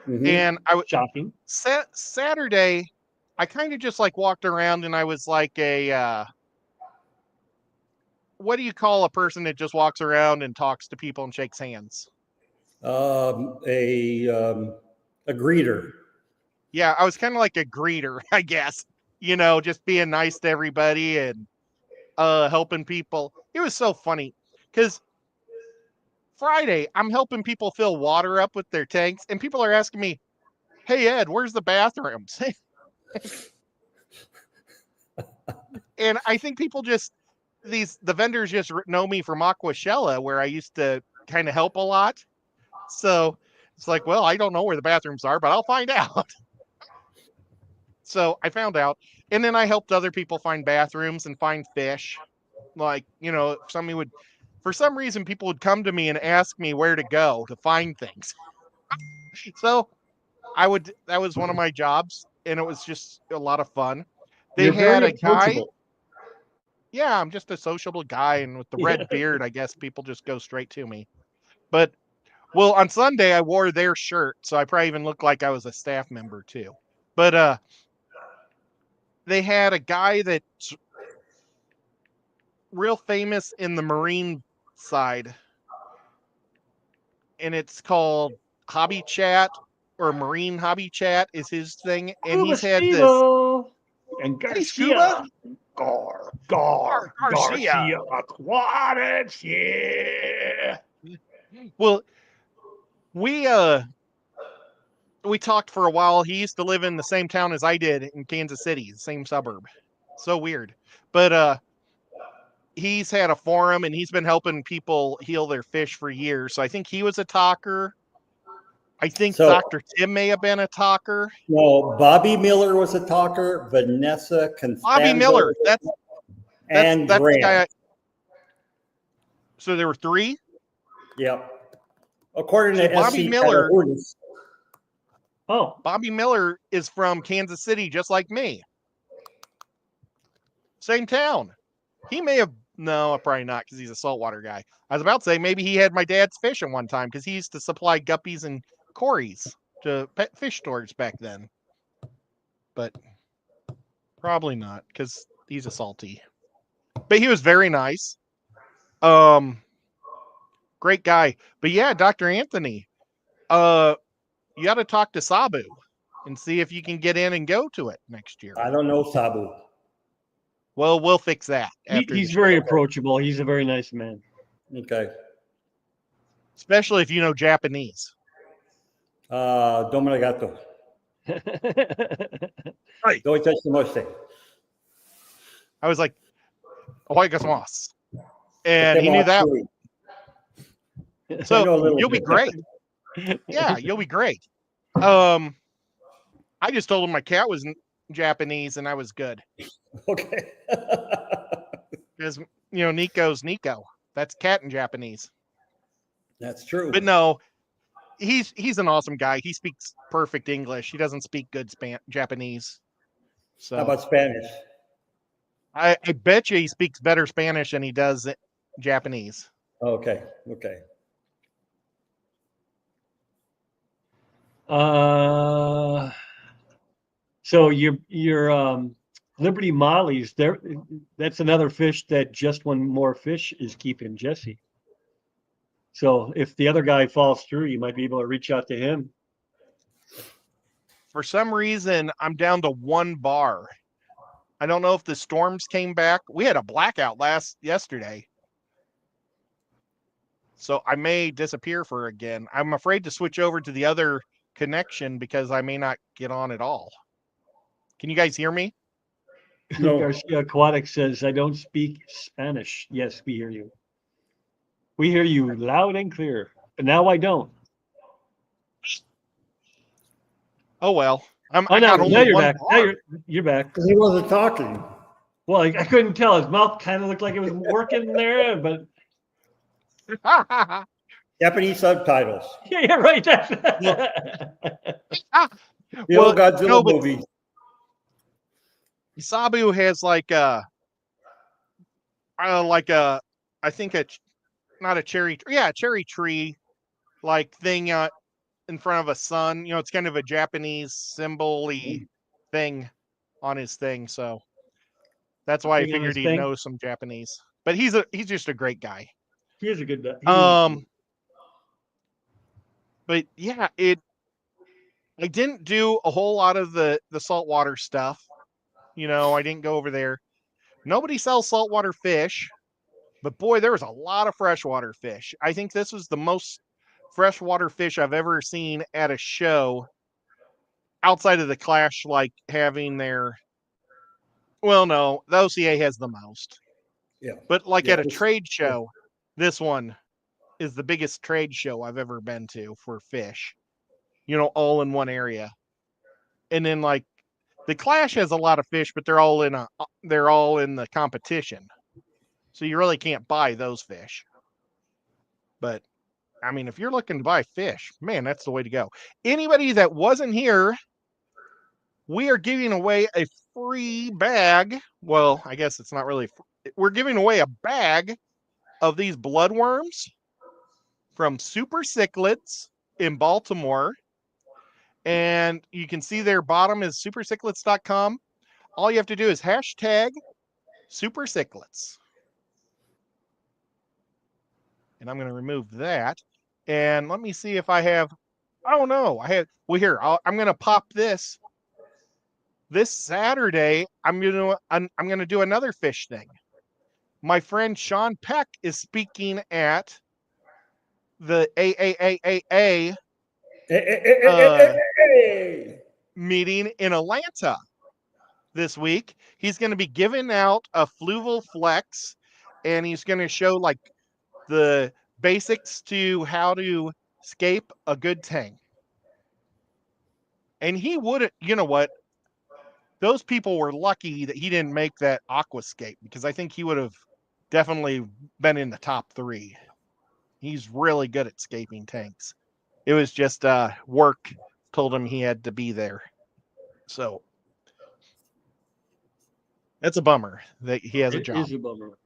Mm-hmm. And I was Shocking. Saturday, I kind of just like walked around and I was like what do you call a person that just walks around and talks to people and shakes hands? A greeter. Yeah, I was kind of like a greeter, I guess. Just being nice to everybody and helping people. It was so funny because Friday, I'm helping people fill water up with their tanks, and people are asking me, hey, Ed, where's the bathrooms? And I think people the vendors just know me from Aquashella, where I used to kind of help a lot. So it's like, well, I don't know where the bathrooms are, but I'll find out. So I found out, and then I helped other people find bathrooms and find fish. Like, for some reason, people would come to me and ask me where to go to find things. So that was one of my jobs, and it was just a lot of fun. They You're had very a guy. approachable. Yeah, I'm just a sociable guy, and with the red beard, I guess people just go straight to me. But, well, on Sunday, I wore their shirt, so I probably even looked like I was a staff member, too. But they had a guy that's real famous in the marine side, and it's called Hobby Chat, or Marine Hobby Chat is his thing, and he's had this. And Hey, Garcia. Scuba? Garcia Aquatics, yeah. Well, we talked for a while. He used to live in the same town as I did in Kansas City, the same suburb. So weird. But he's had a forum, and he's been helping people heal their fish for years. So I think he was a talker. I think Dr. Tim may have been a talker. No, Bobby Miller was a talker. Vanessa Constanzo. Bobby Miller. That's Grant. The guy. So there were 3? Yep. According to Bobby Miller. Oh. Bobby Miller is from Kansas City, just like me. Same town. He may have, no, probably not, because he's a saltwater guy. I was about to say maybe he had my dad's fish at one time, because he used to supply guppies and cories to pet fish stores back then. But probably not, because he's a salty. But he was very nice. Great guy. But yeah, Dr. Anthony, you got to talk to Sabu and see if you can get in and go to it next year. I don't know Sabu. Well, we'll fix that. He's very approachable. He's a very nice man. Okay. Especially if you know Japanese. Dominagato. Right. Don't touch the mustache. I was like, oigasmas. And he knew that. So you'll be great. Yeah, you'll be great. I just told him my cat was Japanese and I was good. Okay. Because, Nico's Nico. That's cat in Japanese. That's true. But no, he's an awesome guy. He speaks perfect English. He doesn't speak good Japanese. So How about Spanish? I bet you he speaks better Spanish than he does Japanese. Okay. Okay. So your Liberty Mollies, that's another fish that Just One More Fish is keeping, Jesse. So if the other guy falls through, you might be able to reach out to him. For some reason, I'm down to one bar. I don't know if the storms came back. We had a blackout yesterday. So I may disappear for again. I'm afraid to switch over to the other connection because I may not get on at all. Can you guys hear me? No. Garcia Aquatic says, I don't speak Spanish. Yes, we hear you. We hear you loud and clear. But now I don't. Oh, well. Now only you're one back. bar. Now you're back. Because he wasn't talking. Well, I couldn't tell. His mouth kind of looked like it was working there, but Japanese subtitles. yeah, right. The Well, old Godzilla no, but movies. Sabu has I think not a cherry tree. Yeah, a cherry tree like thing in front of a sun. It's kind of a Japanese symbol-y thing on his thing. So that's why I Thing on figured his he'd thing? know some Japanese. But he's just a great guy. He is a good guy. But yeah, I didn't do a whole lot of the saltwater stuff. I didn't go over there. Nobody sells saltwater fish, but boy, there was a lot of freshwater fish. I think this was the most freshwater fish I've ever seen at a show outside of the Clash, like having their. Well, no, the OCA has the most. Yeah. But like Yeah, at a trade show, this one is the biggest trade show I've ever been to for fish. All in one area. And then like the Clash has a lot of fish, but they're all in the competition. So you really can't buy those fish. But I mean, if you're looking to buy fish, man, that's the way to go. Anybody that wasn't here, we are giving away a free bag. Well, I guess it's not really. We're giving away a bag of these bloodworms from Super Cichlids in Baltimore. And you can see their bottom is supercichlids.com. All you have to do is hashtag Super Cichlids. And I'm going to remove that. And let me see if I have. Oh no, here. I'm going to pop this. This Saturday, I'm going to do another fish thing. My friend Sean Peck is speaking at the AAAAA meeting in Atlanta this week. He's going to be giving out a Fluval Flex, and he's going to show like the basics to how to scape a good tang. And he wouldn't, you know what? Those people were lucky that he didn't make that aquascape, because I think he would have definitely been in the top 3. He's really good at scaping tanks. It was just work told him he had to be there. So that's a bummer that he has a job. It is a bummer.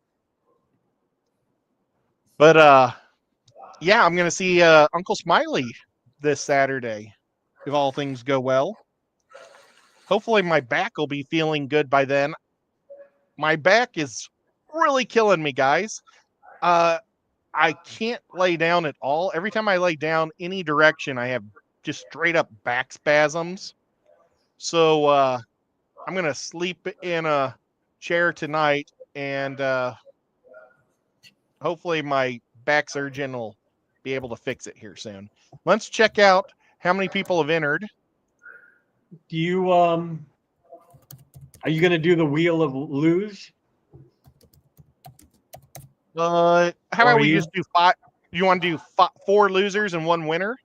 But yeah, I'm going to see Uncle Smiley this Saturday, if all things go well. Hopefully my back will be feeling good by then. My back is really killing me, guys. I can't lay down at all. Every time I lay down any direction, I have just straight up back spasms. So I'm going to sleep in a chair tonight, and hopefully my back surgeon will be able to fix it here soon. Let's check out how many people have entered. Do you are you going to do the wheel of lose? How Or about we you? just do 5? You want to do 4 losers and 1 winner?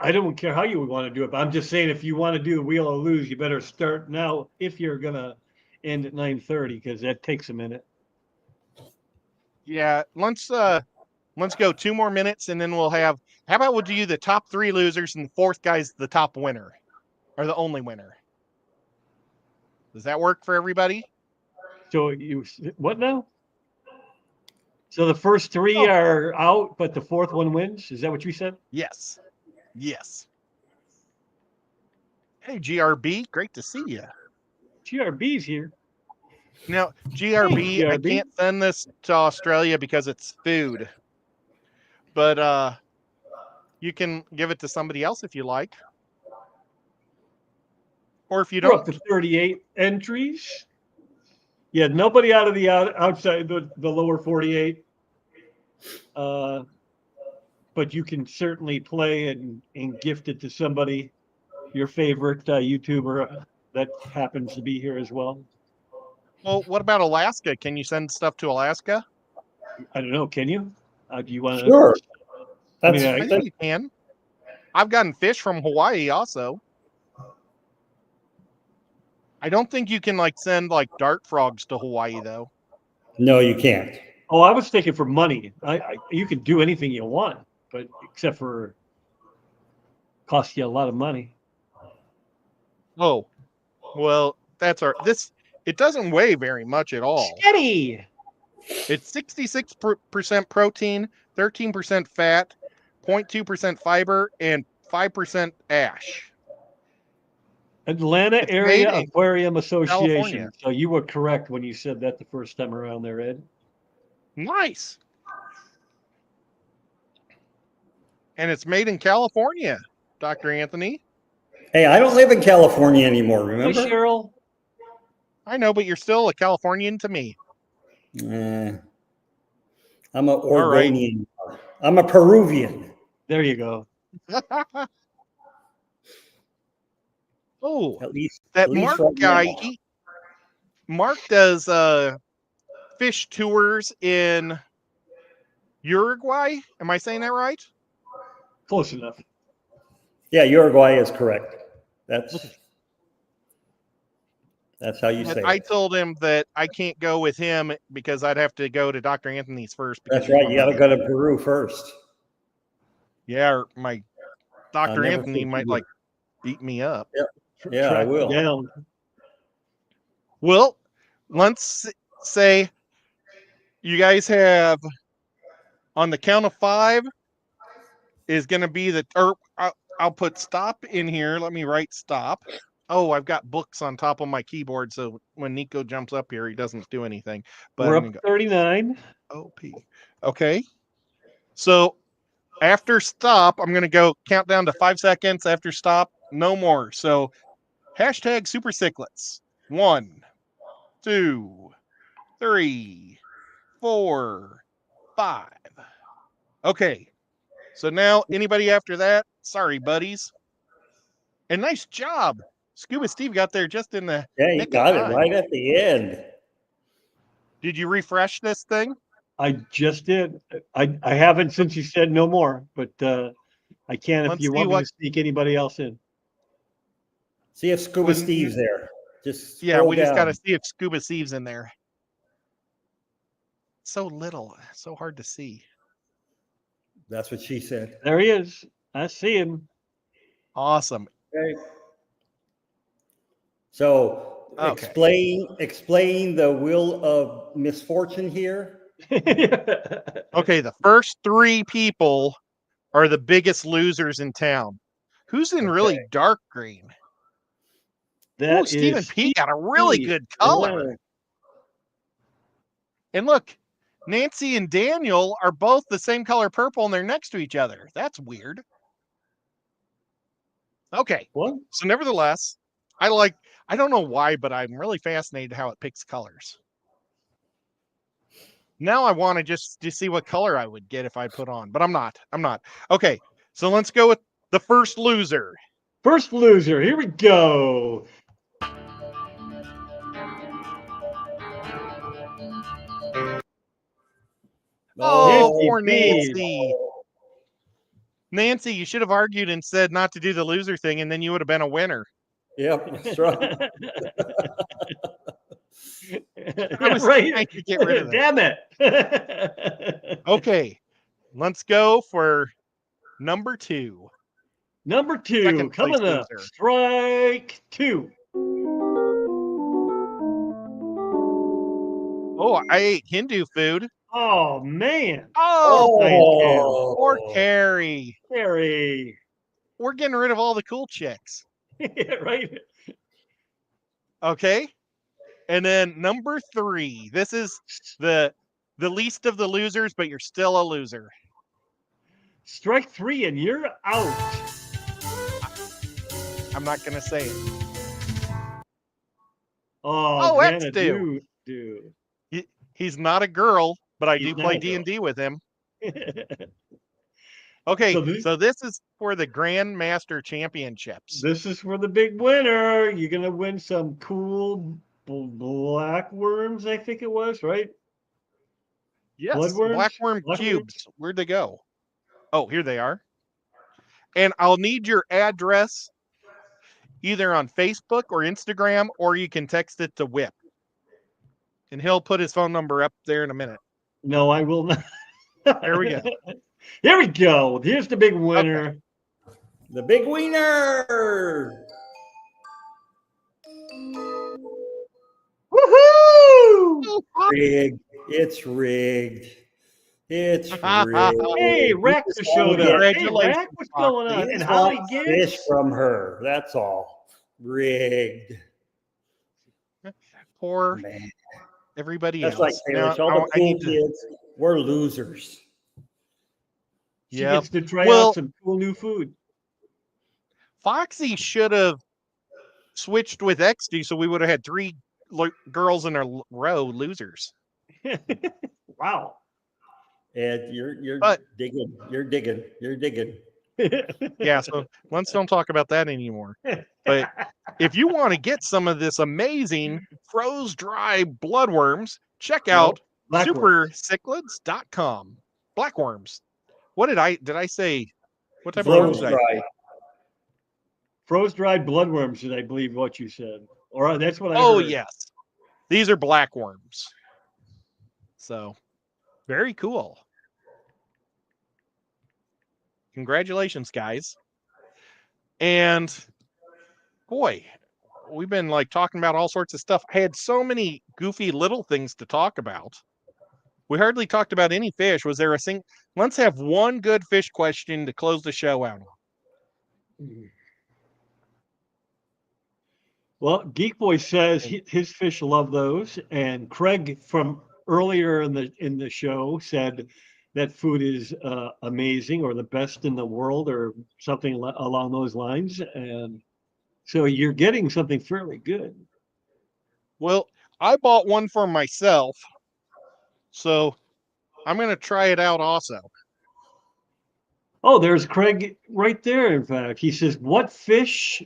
I don't care how you would want to do it, but I'm just saying if you want to do the wheel of lose, you better start now if you're going to end at 9:30 because that takes a minute. Yeah, let's go 2 more minutes and then we'll have. How about we'll do the top 3 losers and the 4th guy's the top winner or the only winner? Does that work for everybody? So what now? So the first 3 are out, but the 4th one wins. Is that what you said? Yes. Yes. Hey, GRB, great to see you. GRB's here. Now, GRB, Hey, I GRB. can't send this to Australia because it's food. But you can give it to somebody else if you like. Or if you We're up don't. to 38 entries. Yeah, nobody out of the outside the lower 48. But you can certainly play and gift it to somebody, your favorite YouTuber that happens to be here as well. Well, what about Alaska? Can you send stuff to Alaska? I don't know. Can you? Do you want to? Sure. I mean, I think you can. I've gotten fish from Hawaii also. I don't think you can send dart frogs to Hawaii though. No, you can't. oh, I was thinking for money. You can do anything you want, but except for cost you a lot of money. Oh, well, that's it doesn't weigh very much at all. Steady. It's 66% protein, 13% fat, 0.2% fiber, and 5% ash. Atlanta It's made Area in Aquarium California. Association. So you were correct when you said that the first time around there, Ed. Nice. And it's made in California, Dr. Anthony. Hey, I don't live in California anymore, Hi, remember? Cheryl. I know, but you're still a Californian to me. I'm an All right. Oregonian. I'm a Peruvian. There you go. Oh, At least Mark right guy, now. Mark does fish tours in Uruguay. Am I saying that right? Close enough. Yeah, Uruguay is correct. That's how you But say I it. told him that I can't go with him because I'd have to go to Dr. Anthony's first. That's right. You got to go to Peru first. Yeah, or my Dr. never Anthony think might you would. beat me up. Yeah, I will. Down. Well, let's say you guys have on the count of 5 is going to be I'll put stop in here. Let me write stop. Oh, I've got books on top of my keyboard, so when Nico jumps up here, he doesn't do anything. But We're up 39. OP. Okay. So after stop, I'm going to go count down to 5 seconds. After stop, no more. So hashtag super cichlids. 1, 2, 3, 4, 5. Okay. So now anybody after that, sorry, buddies. And nice job. Scuba Steve got there just in the Yeah, you nick got of it time. right at the end. Did you refresh this thing? I just did. I haven't since you said no more, but I can if you want me to sneak anybody else in. See if Scuba Steve's there. Just yeah, we down. just got to see if Scuba Steve's in there. So little, so hard to see. That's what she said. There he is. I see him. Awesome. Okay. So explain the wheel of misfortune here. Okay, the first 3 people are the biggest losers in town. Who's in really dark green? That Stephen P got a really good color. Yeah. And look, Nancy and Daniel are both the same color purple and they're next to each other. That's weird. Okay. What? So nevertheless, I don't know why, but I'm really fascinated how it picks colors. Now I want to just see what color I would get if I put on, but I'm not. Okay. So let's go with the first loser. First loser. Here we go. Oh, Nancy poor B. Nancy. Nancy, you should have argued and said not to do the loser thing, and then you would have been a winner. Yep, that's right. I was Right. trying to get rid of that. Damn it. Okay, let's go for number 2. Number 2, Second place coming up. loser. Strike 2. Oh, I ate Hindu food. Oh, man. Oh, poor Carrie. Carrie. We're getting rid of all the cool chicks. Yeah, right. Okay. And then number 3. This is the least of the losers, but you're still a loser. Strike 3 and you're out. I'm not going to say it. Oh, X Xanadu. He's not a girl, but I He's do not play a girl. D&D with him. Okay, so this is for the Grandmaster Championships. This is for the big winner. You're going to win some cool black worms, I think it was, right? Yes, Bloodworms? blackworm Blackworms? cubes. Where'd they go? Oh, here they are. And I'll need your address either on Facebook or Instagram, or you can text it to Whip. And he'll put his phone number up there in a minute. No, I will not. There we go. Here we go. Here's the big winner. Okay. The big winner. Woohoo! Rigged. It's rigged. It's rigged. Hey, Rex showed up. Hey, Rex, what's going on? He And how he wants gets fish from her. That's all. Rigged. Poor Man. everybody That's else. like Taylor. All the cool kids, we're losers. She gets to try out some cool new food. Foxy should have switched with XD, so we would have had 3 girls in a row losers. Wow. Ed, you're digging. You're digging. Yeah, so let's don't talk about that anymore. But if you want to get some of this amazing froze dry bloodworms, check out supercichlids.com. Blackworms. What did I say? What type of worms did I say? Froze dried bloodworms is, I believe, what you said. Or that's what I heard. Oh, yes. These are blackworms. So, very cool. Congratulations, guys. And boy, we've been like talking about all sorts of stuff. I had so many goofy little things to talk about. We hardly talked about any fish. Was there a thing? Let's have one good fish question to close the show out on. Well, Geek Boy says his fish love those, and Craig from earlier in the show said that food is amazing or the best in the world or something along those lines. And so you're getting something fairly good. Well, I bought one for myself, so I'm going to try it out also. Oh, there's Craig right there, in fact. He says, what fish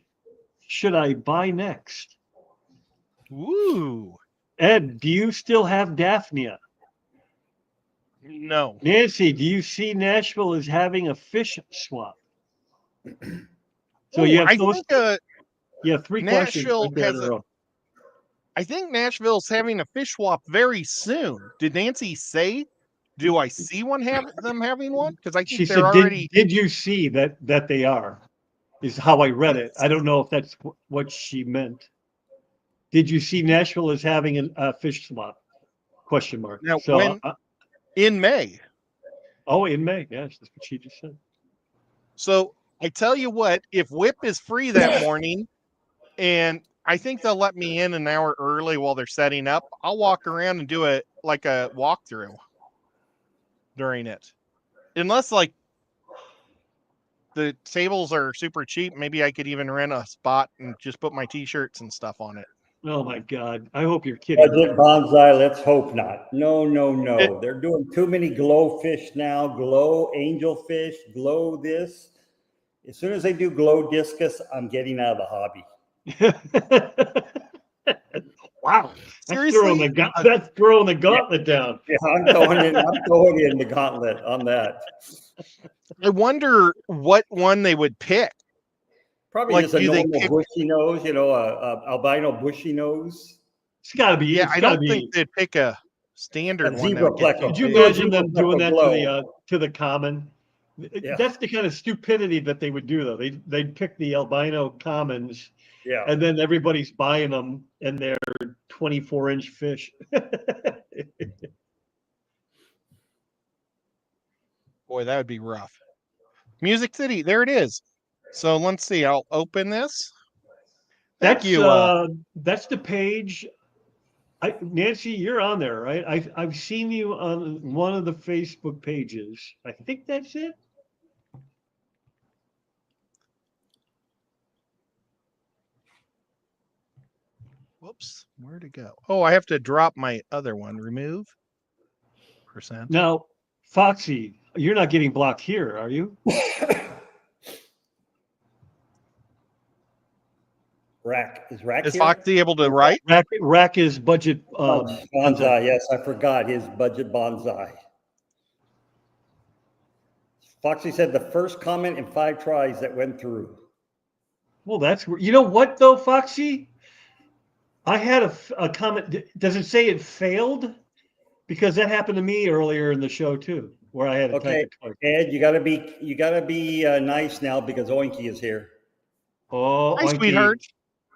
should I buy next? Woo. Ed, do you still have Daphnia? No. Nancy, do you see Nashville as having a fish swap? So you have you have 3 questions. I think Nashville's having a fish swap very soon. Did Nancy say? Do I see them having one? Because I think she they're said, already. Did you see that they are? Is how I read it. I don't know if that's what she meant. Did you see Nashville as having a fish swap? Question mark. Now, so when, in May. Oh, in May. Yes, that's what she just said. So I tell you what, if Whip is free that morning, and I think they'll let me in an hour early while they're setting up, I'll walk around and do a walkthrough during it. Unless like the tables are super cheap, maybe I could even rent a spot and just put my t-shirts and stuff on it. Oh my God. I hope you're kidding. Budget bonsai, let's hope not. No. They're doing too many glow fish now. Glow angelfish, glow this. As soon as they do glow discus, I'm getting out of the hobby. Wow. Seriously? That's throwing the gauntlet down. Yeah, I'm throwing in the gauntlet on that. I wonder what one they would pick. Probably Like, just a do they normal pick- bushy nose, a albino bushy nose. It's got to be. Yeah, it's I gotta don't think they'd pick a standard A one. That would get zebrapleca. too Could you big. imagine them doing that Glow. to the common? Yeah. That's the kind of stupidity that they would do, though. They'd pick the albino commons, Yeah. and then everybody's buying them, and they're 24-inch fish. Boy, that would be rough. Music City, there it is. So let's see. I'll open this. Thank you. That's the page. Nancy, you're on there, right? I've seen you on one of the Facebook pages. I think that's it. Whoops, where'd it go? Oh, I have to drop my other one. Remove %. Now, Foxy, you're not getting blocked here, are you? Is Is here? Foxy able to write? Rack is budget. Bonsai. Yes, I forgot his budget bonsai. Foxy said the first comment in 5 tries that went through. Well, you know what though, Foxy? I had a comment. Does it say it failed? Because that happened to me earlier in the show too, where I had to type it twice. Ed, you gotta be nice now because Oinky is here. Oh, Hi, Oinky. sweetheart.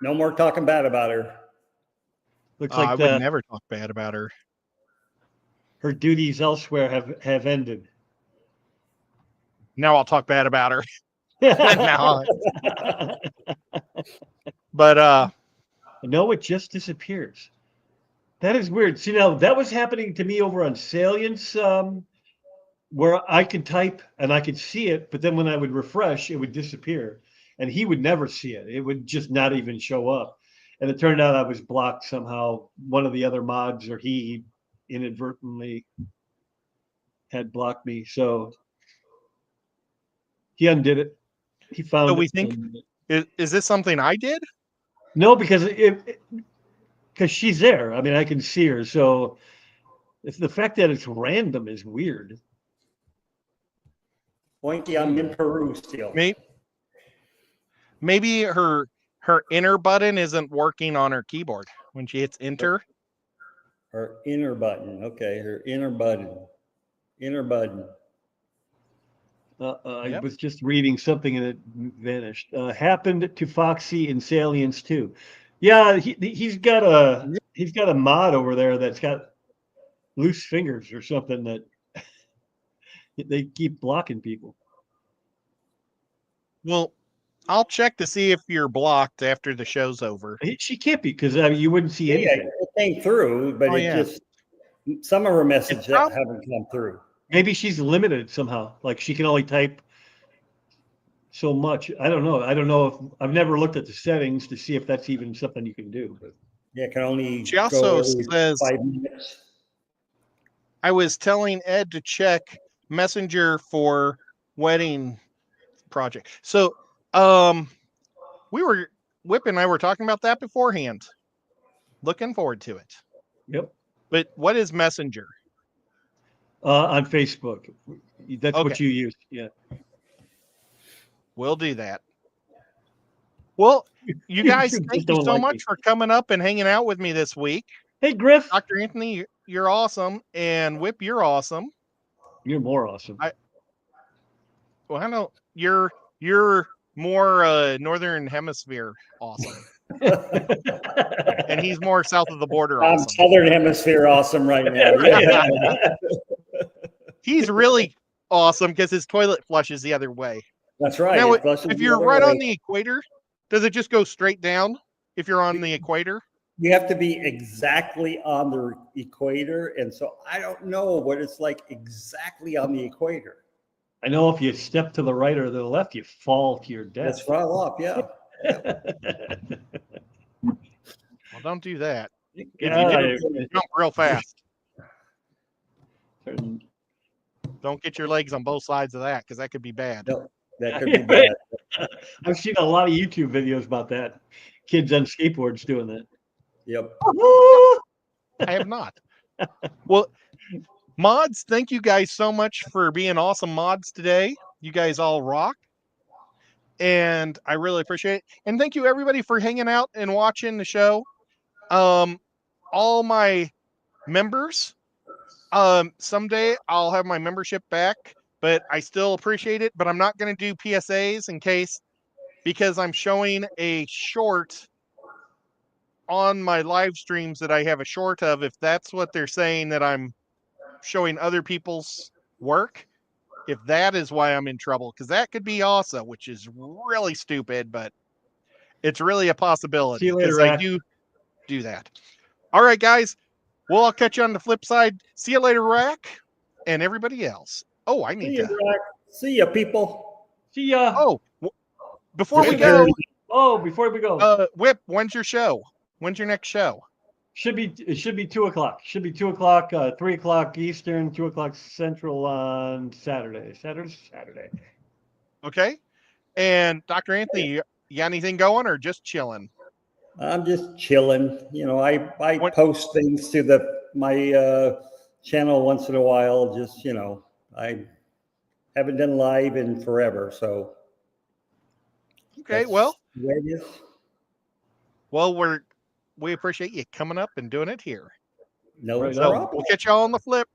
No more talking bad about her. Looks I like would never talk bad about her. her duties elsewhere have ended. Now I'll talk bad about her. But no, it just disappears. That is weird. See, now that was happening to me over on Salience, where I could type and I could see it, but then when I would refresh, it would disappear, and he would never see it. It would just not even show up. And it turned out I was blocked somehow. One of the other mods, or he inadvertently had blocked me. So he undid it. He found so it. we think, is this something I did? No, because she's there. I mean, I can see her. So it's the fact that it's random is weird. Oinky, I'm in Peru still. Maybe her inner button isn't working on her keyboard when she hits enter. Her inner button. Okay, her inner button. Inner button. I was just reading something and it vanished. Happened to Foxy in Salience too. Yeah, he's got a mod over there that's got loose fingers or something that they keep blocking people. Well, I'll check to see if you're blocked after the show's over. She can't be, because you wouldn't see anything. Yeah, it came through, but just some of her messages haven't come through. Maybe she's limited somehow. Like she can only type so much. I don't know. I don't know if I've never looked at the settings to see if that's even something you can do. But yeah, can only. She also says 5 minutes. I was telling Ed to check Messenger for wedding project. So, Whip and I were talking about that beforehand. Looking forward to it. Yep. But what is Messenger? On Facebook. That's what you use. Yeah. We'll do that. Well, you guys, thank you so much for coming up and hanging out with me this week. Hey, Griff. Dr. Anthony, you're awesome. And Whip, you're awesome. You're more awesome. I know you're more Northern Hemisphere awesome. And he's more south of the border awesome. I'm Southern Hemisphere awesome right now. Yeah. He's really awesome because his toilet flushes the other way. That's right. Now, if you're right on the equator, does it just go straight down if you're on the equator? You have to be exactly on the equator. And so I don't know what it's like exactly on the equator. I know if you step to the right or the left, you fall to your death. That's fall off, yeah. Well, don't do that. If Yeah, you do, jump real fast. Don't get your legs on both sides of that because that could be bad. No, That could be bad. I've seen a lot of YouTube videos about that. Kids on skateboards doing that. Yep. I have not. Well, mods, thank you guys so much for being awesome mods today. You guys all rock. And I really appreciate it. And thank you everybody for hanging out and watching the show. All my members, someday I'll have my membership back, but I still appreciate it. But I'm not going to do PSAs because I'm showing a short on my live streams that I have a short of. If that's what they're saying, that I'm showing other people's work, if that is why I'm in trouble, because that could be also, which is really stupid, but it's really a possibility. See you later, because I Rack. do that. All right, guys. Well, I'll catch you on the flip side. See you later, Rack, and everybody else. Oh, I See need you, to. Rack. See ya, people. See ya. Oh, before we Security. go, Oh, before we go, Whip, when's your show? When's your next show? it should be 2:00. Should be 2:00, 3:00 Eastern, 2:00 Central on Saturday. Saturday. Okay. And Dr. Anthony, you got anything going or just chilling? I'm just chilling. You know, I What- post things to my channel once in a while. Just, you know, I haven't done live in forever, so Okay, that's well, the way it is. well, we appreciate you coming up and doing it here. No Right So problem. we'll catch y'all on the flip.